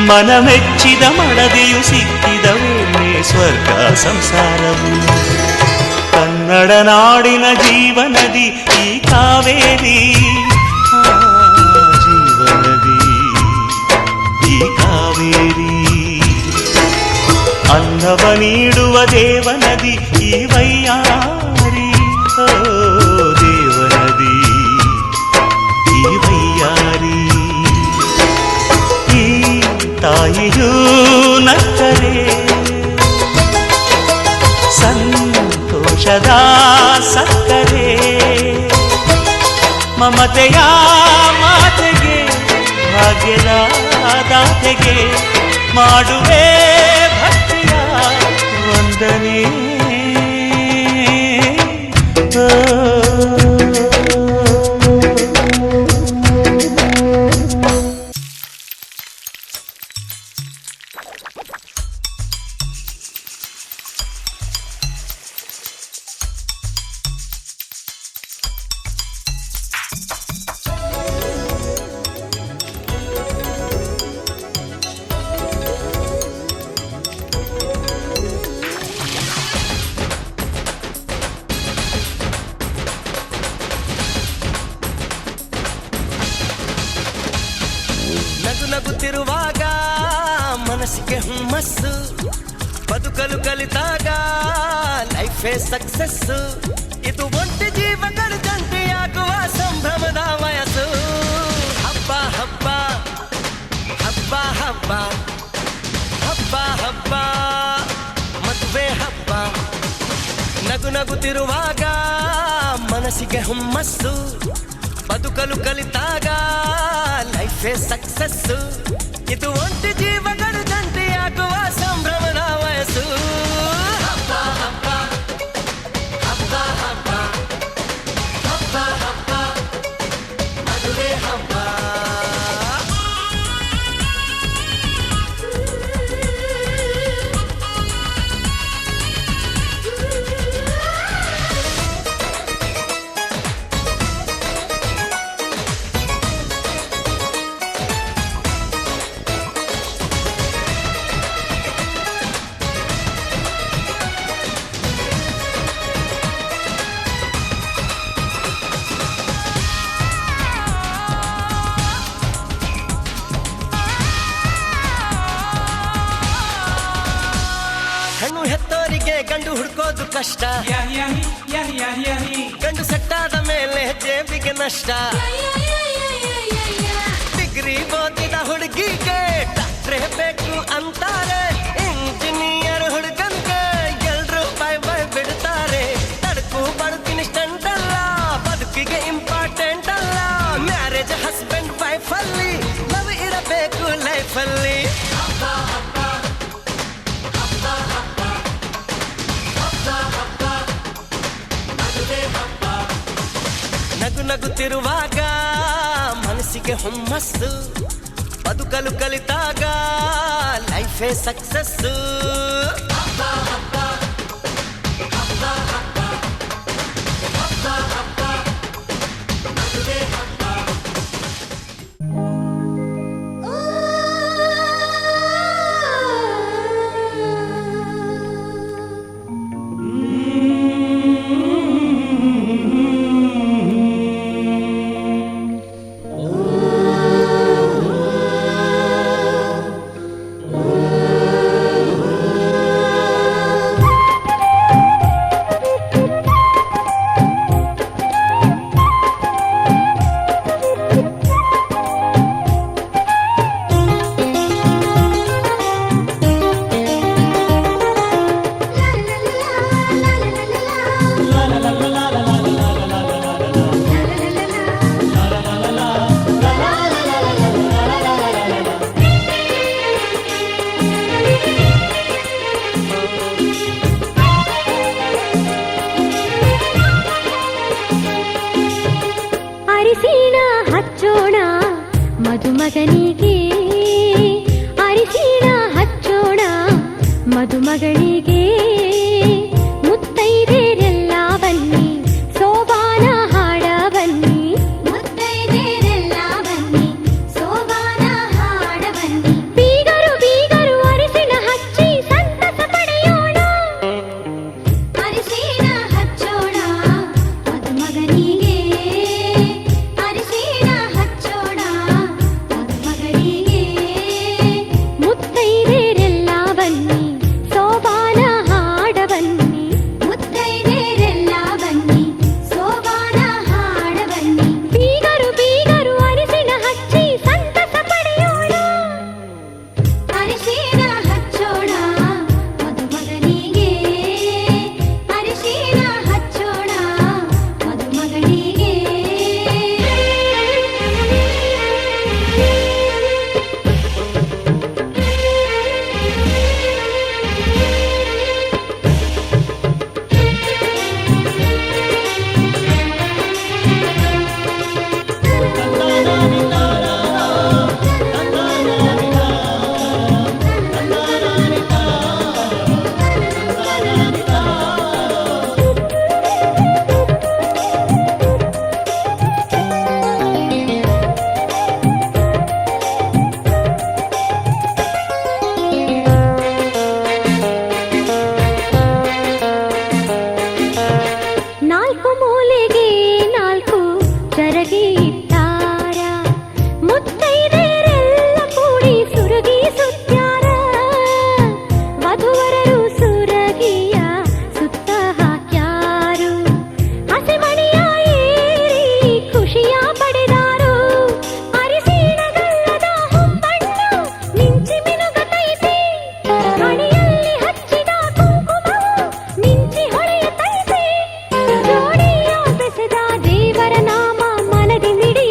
ಮನ ಮೆಚ್ಚಿದ ಮಡದಿಯು ಸಿಕ್ಕಿದ ವೇಳೆ ಸ್ವರ್ಗ ಸಂಸಾರವು. ಕನ್ನಡ ನಾಡಿನ ಜೀವನದಿ ಈ ಕಾವೇರಿ ಜೀವನದಿ ಈ ಕಾವೇರಿ. ಅನ್ನವ ನೀಡುವ ದೇವನದಿ ಈ ವೈಯಾರಿ ಓ ದೇವನದಿ ಈ ವೈಯಾರಿ. ಈ ತಾಯಿಯೂ ನಕ್ಕರೆ ಸಂತೋಷದ ಸಕ್ಕರೆ. ಮಮತೆಯ ಮಾತೆಗೆ ಭಾಗ್ಯದ ದಾತೆಗೆ ಮಾಡುವೆ ಭಕ್ತಿಯ ವಂದನೆ. ನಗುತ್ತಿರುವಾಗ ಮನಸ್ಸಿಗೆ ಹುಮ್ಮಸ್ಸು. ಬದುಕಲು ಕಲಿತಾಗ ಲೈಫೇ ಸಕ್ಸಸ್ಸು. ಇದು ಒಂಟಿ ಜೀವಗಳ ಜಂಟಿಯಾಗುವ ಸಂಭ್ರಮದ ವಯಸ್ಸು. ಹಬ್ಬ ಹಬ್ಬ ಹಬ್ಬ ಹಬ್ಬ ಹಬ್ಬ ಹಬ್ಬ ಮದುವೆ ಹಬ್ಬ. ನಗುತ್ತಿರುವಾಗ ಮನಸ್ಸಿಗೆ ಹುಮ್ಮಸ್ಸು. ಬದುಕಲು ಕಲಿತಾಗ ಲೈಫೇ ಸಕ್ಸಸ್ಸು. ಇದು ಒಂಟಿ ಜೀವಗಳು ಜಂಟಿಯಾಗುವ ಸಂಭ್ರಮದ ವಯಸ್ಸು. ಹಬ್ಬ ಹಬ್ಬ ಹಬ್ಬ ಹಬ್ಬ ಹಬ್ಬ ಹಬ್ಬ ಸಿಗೋದು ಕಷ್ಟ ಗಂಡು ಸೆಟ್ಟಾದ ಮೇಲೆ ಜೇಬಿಗೆ ನಷ್ಟ ಡಿಗ್ರಿ ಓದಿದ ಹುಡುಗಿಗೆ ಡಾಕ್ಟ್ರೇ ಬೇಕು ಅಂತಾರೆ ಇಂಜಿನಿಯರ್ ಹುಡುಗನ್ಗೆ ಎಲ್ರು ಬೈ ಬೈ ಬಿಡ್ತಾರೆ ತಡಕು ಬದುಕಿನ ಸ್ಟಂಟ್ ಅಲ್ಲ ಬದುಕಿಗೆ ಇಂಪಾರ್ಟೆಂಟ್ ಅಲ್ಲ ಮ್ಯಾರೇಜ್ ಹಸ್ಬೆಂಡ್ ವೈಫ್ ಅಲ್ಲಿ ಲವ್ ಇರಬೇಕು ಲೈಫ್ ಅಲ್ಲಿ ನಗು ನಗುತ್ತಿರುವಾಗ ಮನಸ್ಸಿಗೆ ಹುಮ್ಮಸ್ಸು ಬದುಕಲು ಕಲಿತಾಗ ಲೈಫೇ ಸಕ್ಸಸ್ಸು ಅರಿಶಿಣ ಹಚ್ಚೋಣ ಮದುಮಗನಿಗೆ ಅರಿಶಿಣ ಹಚ್ಚೋಣ ಮದುಮಗಳಿಗೆ ಮುತ್ತೈದೆರೆಲ್ಲ ಬನ್ನಿ ಸೋಬಾನ ಹಾಡ ಬನ್ನಿ ಮುತ್ತೈದೆರೆಲ್ಲ ಬನ್ನಿ ಸೋಬಾನ ಹಾಡ ಬನ್ನಿ ಬೀಗರು ಬೀಗರು ಅರಿಶಿಣ ಹಚ್ಚಿ ಸಂತಸ ಪಡೆಯೋಣ ಅರಿಶಿಣ ಹಚ್ಚೋಣ ಮದುಮಗನಿಗೆ ಅರಿಶಿಣ ಹಚ್ಚೋಣ ಮದುಮಗನಿಗೆ ಮುತ್ತೈದೆರೆಲ್ಲ ಬನ್ನಿ ಸೋಬಾನ ಹಾಡ ಬನ್ನಿ ಮುತ್ತೈದೆರೆಲ್ಲ ಬನ್ನಿ ಸೋಬಾನ ಹಾಡ ಬನ್ನಿ ಬೀಗರು ಬೀಗರು ಅರಿಶಿಣ ಹಚ್ಚಿ ಸಂತಸ ಪಡೆಯೋಣ ಅರಿಶಿಣ ಹಚ್ಚೋಣ ಮದುಮಗನಿಗೆ ಅರಿಶಿಣ ಹಚ್ಚೋಣ ಮದುಮಗನಿಗೆ ನಾಲ್ಕು ಮೂಲೆಗೆ ನಾಲ್ಕು ಚರಗಿ ಇಟ್ಟಾರ ಮುತ್ತೈದೆರೆಲ್ಲ ಕೂಡಿ ಸುರಗಿ ಸುತ್ಯಾರ ವಧುವರರು ಸುರಗಿಯ ಸುತ್ತ ಹಾಕ್ಯಾರು ಹಸಿಮಣಿಯ ಏರಿ ಖುಷಿಯ ಪಡೆದಾರು ಅರಿಶಿಣಗಲ್ಲದ ಹೊಂಬಣ್ಣು ಮಿಂಚಿ ಮಿನುಗತೈತಿ ಹಣೆಯಲ್ಲಿ ಹಚ್ಚಿದ ಕುಂಕುಮವು ಮಿಂಚಿ ಹೊಳೆಯುತ್ತೈತಿ ಜೋಡಿಯ ಬೆಸೆದ ದೇವರ ನಾಮ ಮನದಿ ಮಿಡಿ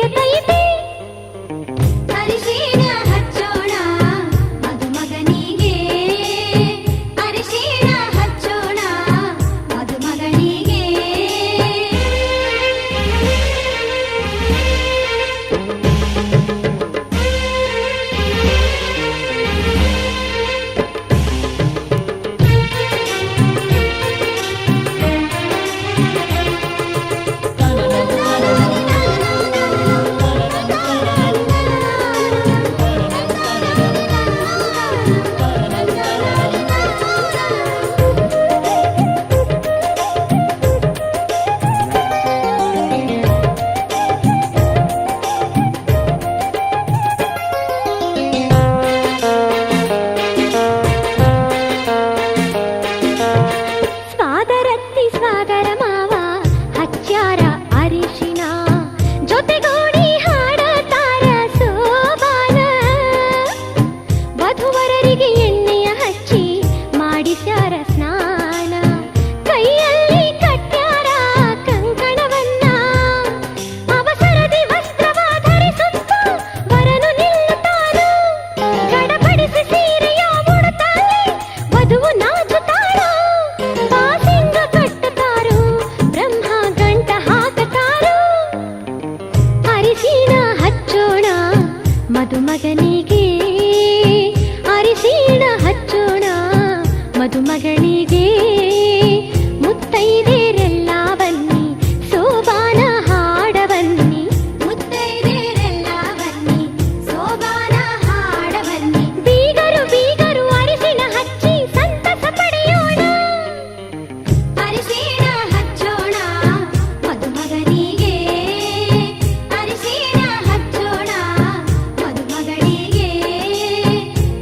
ಮದುಮಗನಿಗೆ ಅರಿಶಿಣ ಹಚ್ಚೋಣ ಮದುಮಗಳಿಗೆ ಮುತ್ತೈದೆರೆಲ್ಲ ಬನ್ನಿ ಸೋಬಾನ ಹಾಡ ಬನ್ನಿ ಮುತ್ತೈದೆರೆಲ್ಲ ಬನ್ನಿ ಸೋಬಾನ ಹಾಡ ಬನ್ನಿ ಬೀಗರು ಅರಿಶಿಣ ಹಚ್ಚಿ ಸಂತಸ ಪಡೆಯೋಣ ಅರಿಶಿಣ ಹಚ್ಚೋಣ ಮದುಮಗನಿಗೆ ಅರಿಶಿಣ ಹಚ್ಚೋಣ ಮದುಮಗಳಿಗೆ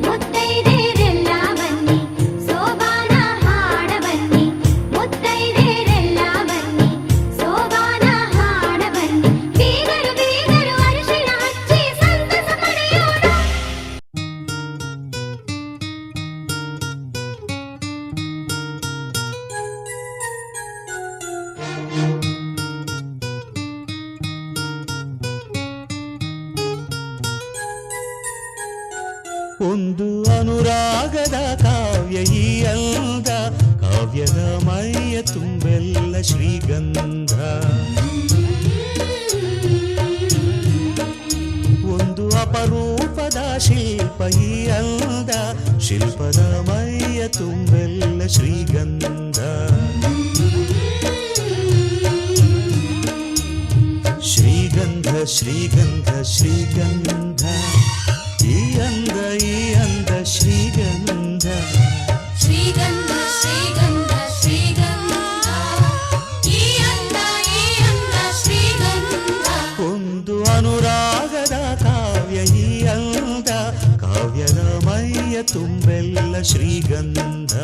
ಮುತ್ತೈದೆರೆಲ್ಲ ಬನ್ನಿ ಸೋಬಾನ ಹಾಡ ಬನ್ನಿ ಮುತ್ತೈದೆರೆಲ್ಲ ಬನ್ನಿ ಸೋಬಾನ ಹಾಡ ಬನ್ನಿ ಬೀಗರು ಅರಿಶಿಣ ಹಚ್ಚಿ ಸಂತಸ ಪಡೆಯೋಣ. ಒಂದು ಅನುರಾಗದ ಕಾವ್ಯ ಈ ಅಂದ ಕಾವ್ಯದ ಮೈಯ ತುಂಬೆಲ್ಲ ಶ್ರೀಗಂಧ ಒಂದು ಅಪರೂಪದ ಶಿಲ್ಪ ಈ ಅಂದ ಶಿಲ್ಪದ ಮೈಯ ತುಂಬೆಲ್ಲ ಶ್ರೀಗಂಧ ಶ್ರೀಗಂಧ ಶ್ರೀಗಂಧ ಶ್ರೀಗಂಧ ಈ ಅಂದ ಶ್ರೀಗಂಧ ಶ್ರೀಗಂಧ ಶ್ರೀಗಂಧ ಶ್ರೀಗಂಧ ಈ ಅಂದ ಶ್ರೀಗಂಧ ಒಂದು ಅನುರಾಗದ ಕಾವ್ಯ ಈ ಅಂದ ಕಾವ್ಯದ ಮೈಯ ತುಂಬೆಲ್ಲ ಶ್ರೀಗಂಧ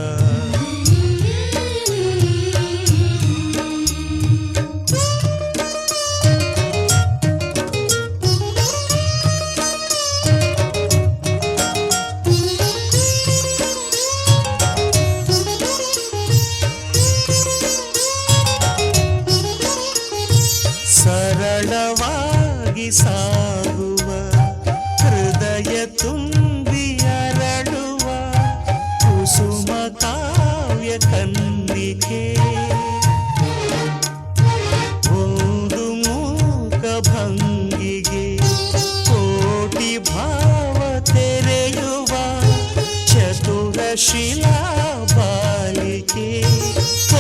ಸರಳವಾಗಿ ಸಾಗುವ ಹೃದಯ ತುಂಬಿ ಅರಳುವ ಕುಸುಮ ಕಾವ್ಯ ಕನ್ನಿಕೆ ಒಂದು ಮೂಕ ಭಂಗಿಗೆ ಕೋಟಿ ಭಾವ ತೆರೆಯುವ ಚತುರ ಶಿಲಾ ಬಾಲಿಕೆ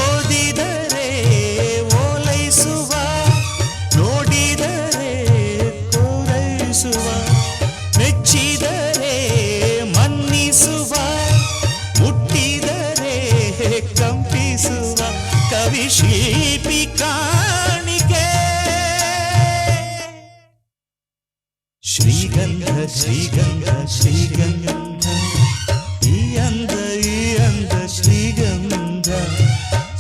ಓದಿದರೆ ಓಲೈಸುವ ನೋಡಿದರೆ ಕೋರೈಸುವ ಮೆಚ್ಚಿದರೆ ಮನ್ನಿಸುವ ಮುಟ್ಟಿದರೆ ಕಂಪಿಸುವ ಕವಿ ಶಿಲ್ಪಿ ಕಾಣಿಕೆ ಶ್ರೀಗಂಧ ಶ್ರೀಗಂಧ ಶ್ರೀಗಂಧ ಈ ಅಂದ ಶ್ರೀಗಂಧ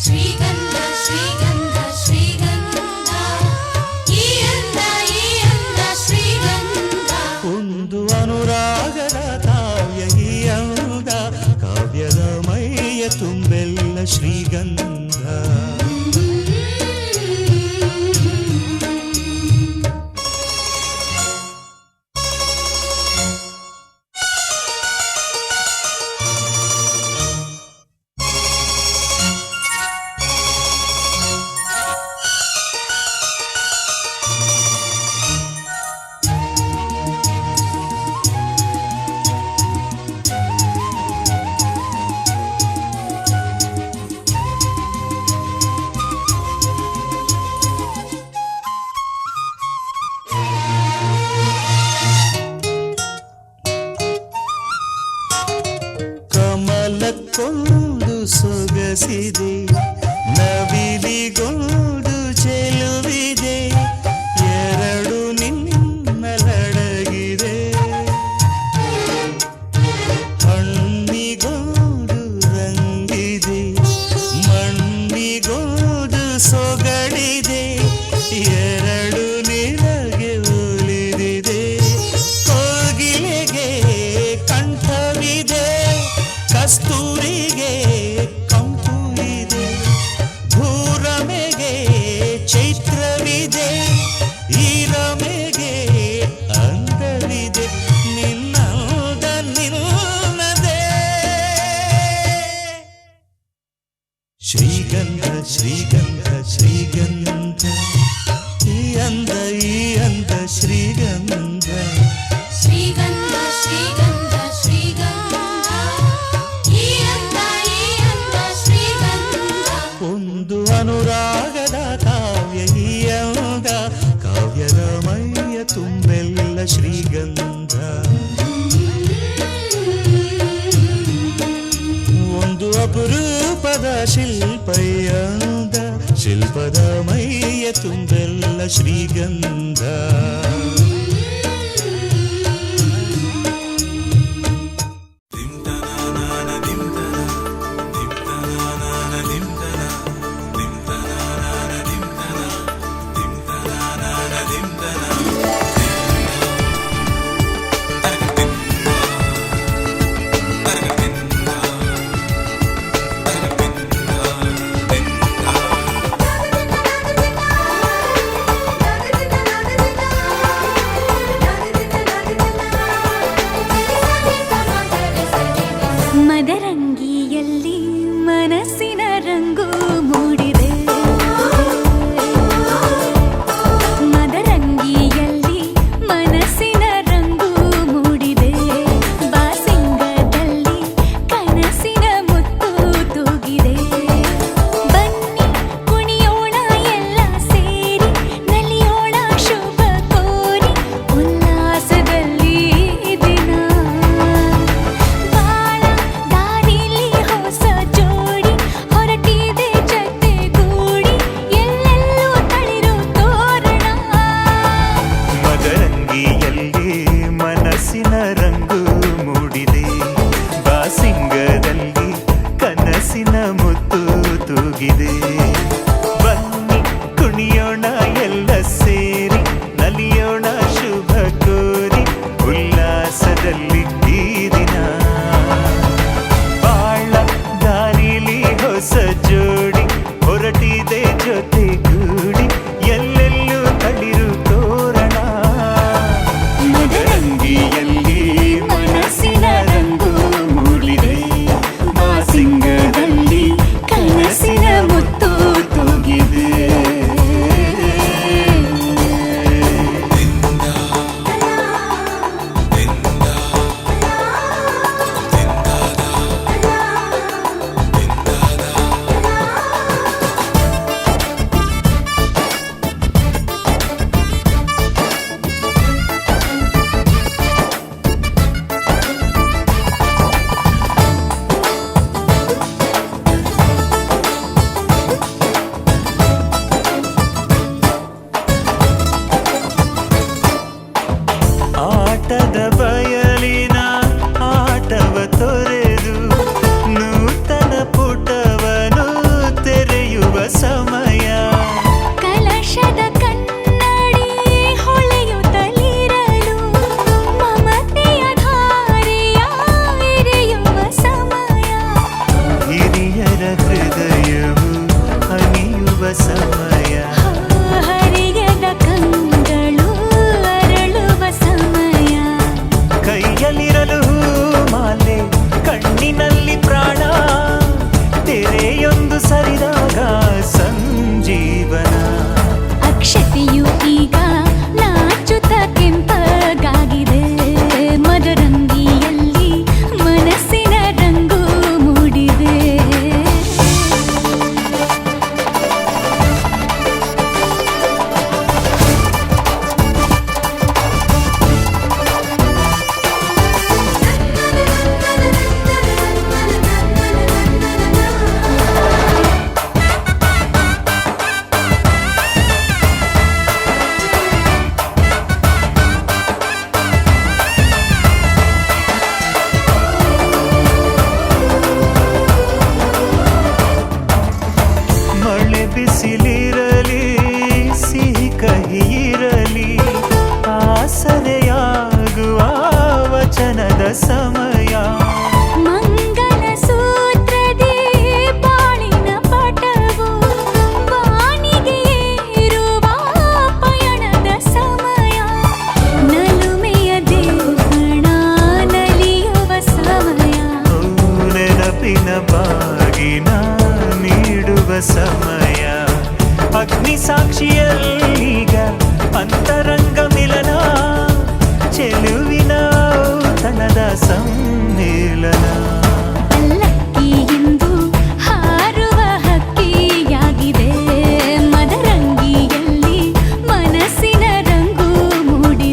ಶ್ರೀಗಂಧ ಶ್ರೀಗಂಧ ಶ್ರೀಗಂಧ ಈ ಅಂದ ಶ್ರೀಗಂಧ ಒಂದು ಅನುರಾಗದ ಕಾವ್ಯ ಈ ಅಂದ ಕಾವ್ಯದ ಮೈಯ ತುಂಬೆಲ್ಲ ಶ್ರೀಗಂಧ ಕಮಲಕ್ಕೊಂದು ಸೊಗಸಿದೆ ನವಿಲಿಗೊಂದು ಚೆಲುವಿದೆ ಎರಡು ನಿನ್ನಲಡಗಿದೆ ಹಣ್ಣಿಗೊಂದು ರಂಗಿದೆ ಮಣ್ಣಿಗೊಂದು ಸೊಗಡಿದೆ ಎರಡು ನಿನಗೆ ಒಲಿದಿದೆ ಕೋಗಿಲೆಗೆ ಕಂಠವಿದೆ ಕಸ್ತೂರಿಗೆ ಕಂಪು ಇದೆ ಭೂರಮೆಗೆ ಚೈತ್ರವಿದೆ ಈ ರಮೆಗೆ ಅಂದವಿದೆ ನಿನ್ನದ ನಿನ್ನದೇ ಶ್ರೀಗಂಧ ಶ್ರೀಗಂಧ ಶ್ರೀಗಂಧ ಈ ಅಂದ ಶ್ರೀಗಂಧ ಶ್ರೀಗಂಧ ತುಂಬೆಲ್ಲ ಶ್ರೀಗಂಧ. ಒಂದು ಅಪರೂಪದ ಶಿಲ್ಪಯ್ಯದ ಶಿಲ್ಪದ ಮೈಯ ತುಂಬೆಲ್ಲ ಶ್ರೀಗಂಧ. ಮದರಂಗಿಯಲ್ಲಿ ಮನಸ್ಸಿನ ರಂಗು ಮೂಡಿದೆ. ಮದರಂಗಿಯಲ್ಲಿ ಮನಸ್ಸಿನ ರಂಗು ಮೂಡಿದೆ. ಬಾಸಿಂಗದಲ್ಲಿ ಕನಸಿನ ಮುತ್ತು ತೂಗಿದೆ. ಬನ್ನಿ ಕುಣಿಯೋಣ ಎಲ್ಲ ಸೇರಿ, ನಲಿಯೋಣ ಶುಭ ಕೋರಿ ಉಲ್ಲಾಸದಲ್ಲಿ ದಿನ. ಬಾಳ ದಾರಿಲಿ ಹೊಸ ಜೋಡಿ ಹೊರಟಿದೆ ಜೊತೆಗೂಡಿ, ಎಲ್ಲೆಲ್ಲೂ ತಳಿರು ತೋರಣ. ಮದರಂಗಿಯಲ್ಲಿ ಮನಸ್ಸಿನ ರಂಗು ಮೂಡಿದೆ. ಬಾಸಿಂಗದಲ್ಲಿ ಕನಸಿನ ಮುತ್ತು ತೂಗಿದೆ. ಬನ್ನಿ ಕುಣಿಯೋಣ ಎಲ್ಲ ಸೇರಿ, ನಲಿಯೋಣ ಶುಭ ಕೋರಿ ಉಲ್ಲಾಸದಲ್ಲಿ ಈ ದಿನ. ಬಾಳ ದಾರಿಲಿ ಹೊಸ ಜೋಡಿ ಹೊರಟಿದೆ ಜೊತೆಗೂಡಿ, ಎಲ್ಲೆಲ್ಲೂ ತಳಿರು ತೋರಣ. ಮದರಂಗಿಯಲ್ಲಿ ಮನಸ್ಸಿನ ರಂಗು ಮೂಡಿದೆ. ಬಾಸಿಂಗದಲ್ಲಿ ಕನಸಿನ ಮುತ್ತು ತೂಗಿದೆ. ಆಟದ ಬಯಲಿನ ಆಟವ ತೊರೆದು ನೂತನ ಪುಟವನು ತೆರೆಯುವ ಸಮಯ. ಕಲಶದ ಕನ್ನಡಿ ಹೊಳೆಯುತ್ತಲಿರಲು, ಮಮತೆಯ ಧಾರೆಯ ಎರೆಯುವ ಸಮಯ. ಹಿರಿಯರ ಹೃದಯವು ಅನಿಯುವ ಸಮಯ. ಹರಿಯದ ಕಂಗಳು ಅರಳುವ ಸಮಯ. ಕೈಯಲ್ಲಿರಲು ಮಾಲೆ, ಕಣ್ಣಿನಲ್ಲಿ ಪ್ರಾಣ. ತೆರೆಯೊಂದು ಸರಿದಾಗ ಸಂಜೀವನ. ಅಕ್ಷತೆಯು ಈಗ ನಾಚುತ್ತ ಕೆಂಪಗಾಗಿದೆ. ಮದರಂಗಿಯಲ್ಲಿ ಮನಸ್ಸಿನ ರಂಗು ಮೂಡಿದೆ. ಮಳೆ ಬಿಸಿಲಿರಲಿ, ಸಿಹಿ ಕಹಿ ಇರಲಿ, ಆಸರೆಯಾಗುವ ವಚನದ ಸಮಯ. ಮಂಗಲ ಸೂತ್ರದಿ ಬಾಳಿನ ಪಟವು, ಬಾನಿಗೆ ಏರುವ ಪಯಣದ ಸಮಯ. ನಲುಮೆಯ ದೇವಣ ನಲಿಯುವ ಸಮಯ. ನೆನಪಿನ ಬಾಗಿನ ನೀಡುವ ಸಮಯ. ಅಗ್ನಿ ಸಾಕ್ಷಿಯಲ್ಲೀಗ ಅಂತರಂಗ ಮಿಲನ. ಚೆಲುವಿನ ತನದ ಸಮ್ಮೇಳನ. ಪಲ್ಲಕ್ಕಿ ಎಂದು ಹಾರುವ ಹಕ್ಕಿಯಾಗಿದೆ. ಮದರಂಗಿಯಲ್ಲಿ ಮನಸ್ಸಿನ ರಂಗು ಮೂಡಿ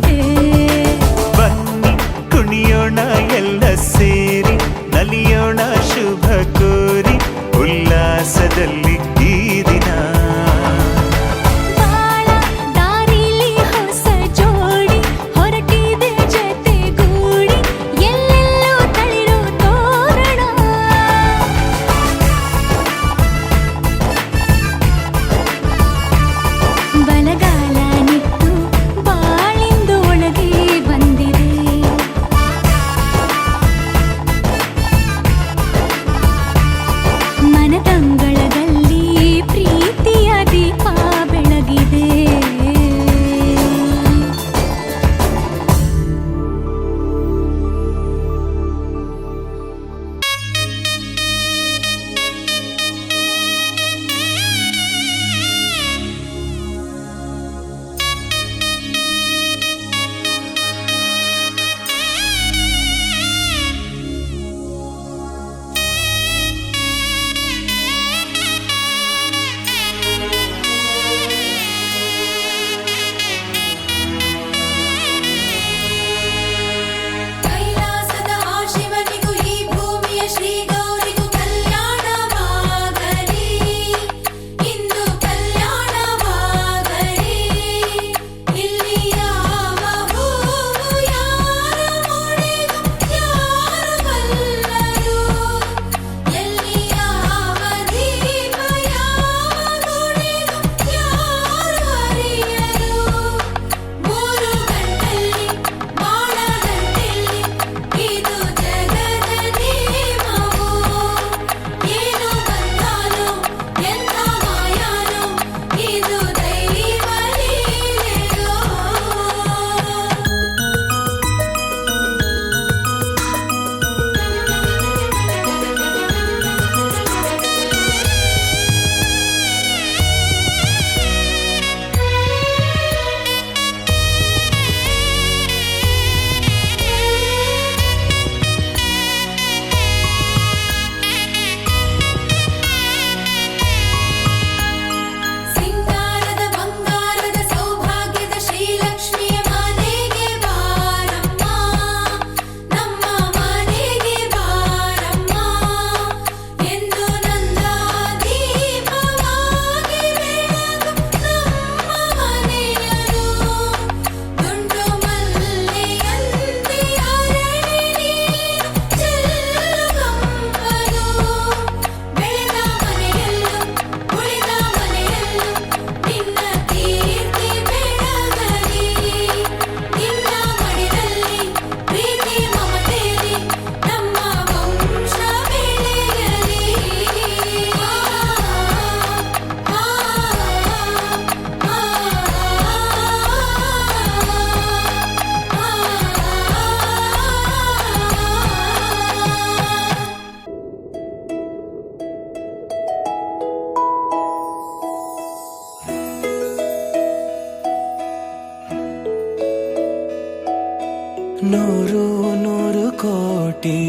ನೂರು ನೂರು ಕೋಟಿ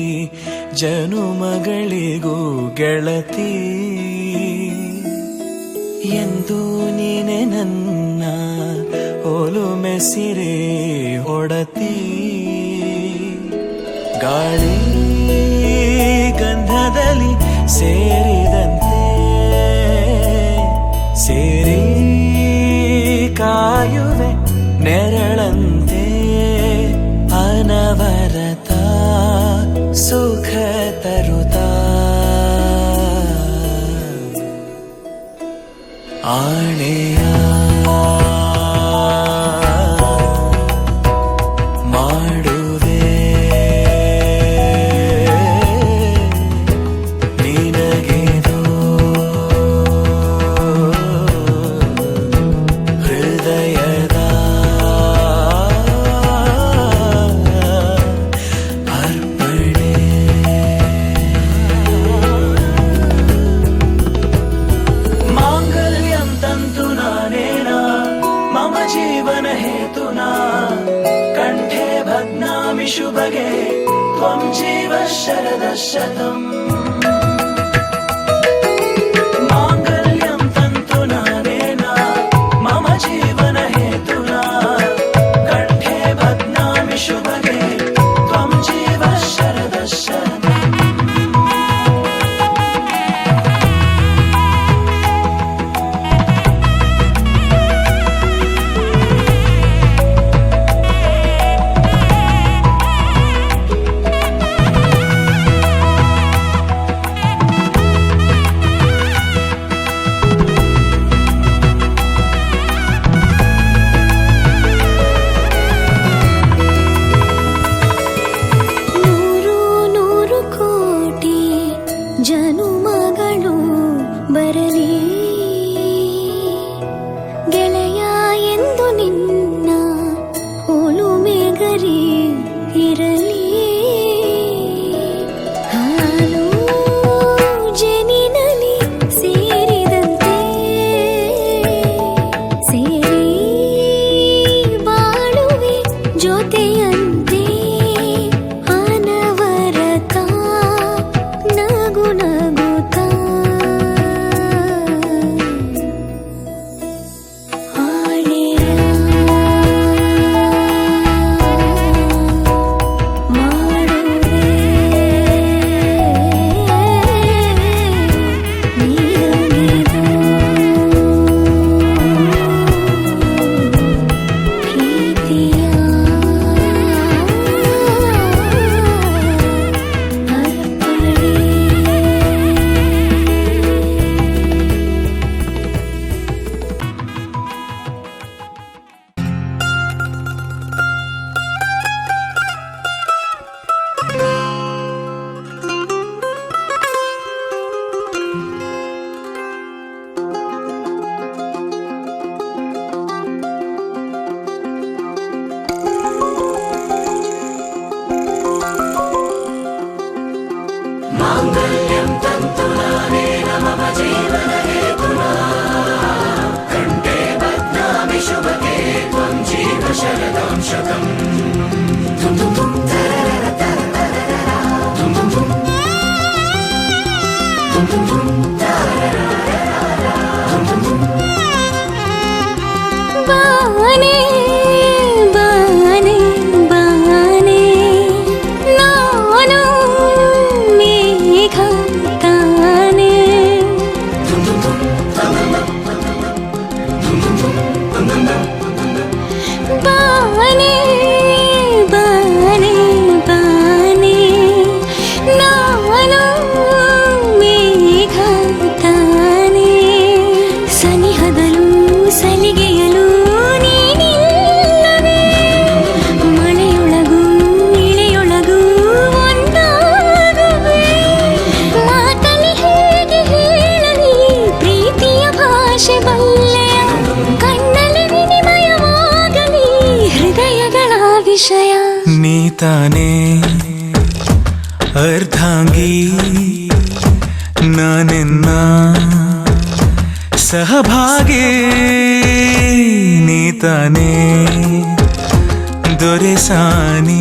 ಜನುಮಗಳಿಗೂ ಗೆಳತಿ ಎಂದು ನೀನೆ ನನ್ನ ಒಲುಮೆ ಸಿರೆ ಒಡತಿ ಗಾಳಿ ಗಂಧದಲ್ಲಿ ಸೇರಿದಂತೆ ಸೇರಿ ಕಾಯುವೆ ನೆರಳಂತೆ ಅನವರತ ಸುಖ ತರುತ್ತಾ ಆಣೆಯ ಮಾಡುವೆ ನಿನಗೆದೋ ಹೃದಯದ ಅರ್ಪಣೆ ಮಾಂಗಲ್ಯಂ ತಂತು ನಾನೇನಾ ಮಮ ಜೀವನ ಹೇತುನಾ ಕಂಠೆ ಭಗ್ನಾಮಿ ಶುಭಗೆ ತ್ವಂ ಜೀವ ಶರದಃ ಶತಂ ಮಾಂಗಲ್ಯಂ ತಂತು ನಾನೇನಾ ಮಮ ಜೀವನ ಹೇತುನಾ ಕಂಠೆ ಭಗ್ನಾಮಿ ಶುಭಗೆ ತ್ವಂ ಜೀವ ಶರದಃ ಶತಂ ನೂರು ನೂರು ಕೋಟಿ ಜನುಮಗಳು ಬರಲಿ ಗೆಳೆಯ ಎಂದು ನಿನ್ನ ಒಲುಮೆಗರಿ ಇರಲಿ ಹಾಲು ಜನಿನಲಿ ಸೇರಿದಂತೆ ಸೇರಿ ಬಾಳುವೆ ಜೊತೆಯಂತೆ ಅನವರತ ನಗು ನಗುತ್ತಾ ಆಣೆಯ ಮಾಡುವೆ ನೀರಲಿದು ಪ್ರೀತಿಯ ಮಾಂಗಲ್ಯಂ ತಂತು ನಾನೇನ ಮಮ ಜೀವನ ಹೇತುನಾ ಕಂಠೆ ಬಧ್ನಾಮಿ ಶುಭಗೆ ತ್ವಂ ಜೀವ ಶರದಾಂ ಶತಂ ಧುಮ್ ಧುಮ್ ಧುಮ್ ತರರರ ತರರರ ಧುಮ್ ಧುಮ್ ಧುಮ್ ಧುಮ್ ಧುಮ್ ಧುಮ್ ತರರರ ಧುಮ್ ಧುಮ್ ಧುಮ್ ಬಾನೆ ಬಾನೆ ಬಾನೆ ನಾನು ಮೇಘ ತಾನೆ ಬಾನೆ ಬಾನೆ ಬಾನೆ ನಾನು ಮೇಘ ತಾನೆ ಸನಿಹದಲು ಸಲಿಗೆಯಲು ನೀನಿಲ್ಲವೇ ಮಳೆಯೊಳಗೂ ಇಳೆಯೊಳಗೂ ಒಂದಾಗುವೆ ಮಾತಲಿ ಹೇಗೆ ಹೇಳಲಿ ಪ್ರೀತಿಯ ಭಾಷೆ ಬಲ್ಲೆಯ ಕಣ್ಣಲ್ಲಿ ವಿನಿಮಯವಾಗಲಿ ಹೃದಯಗಳ ವಿಷಯ ನೀತಾನೇ ಅರ್ಧಾಂಗಿ ನಾನೆನ್ನ ಸಹಭಾಗಿ ನೀತಾನೇ ದೊರೆಸಾನಿ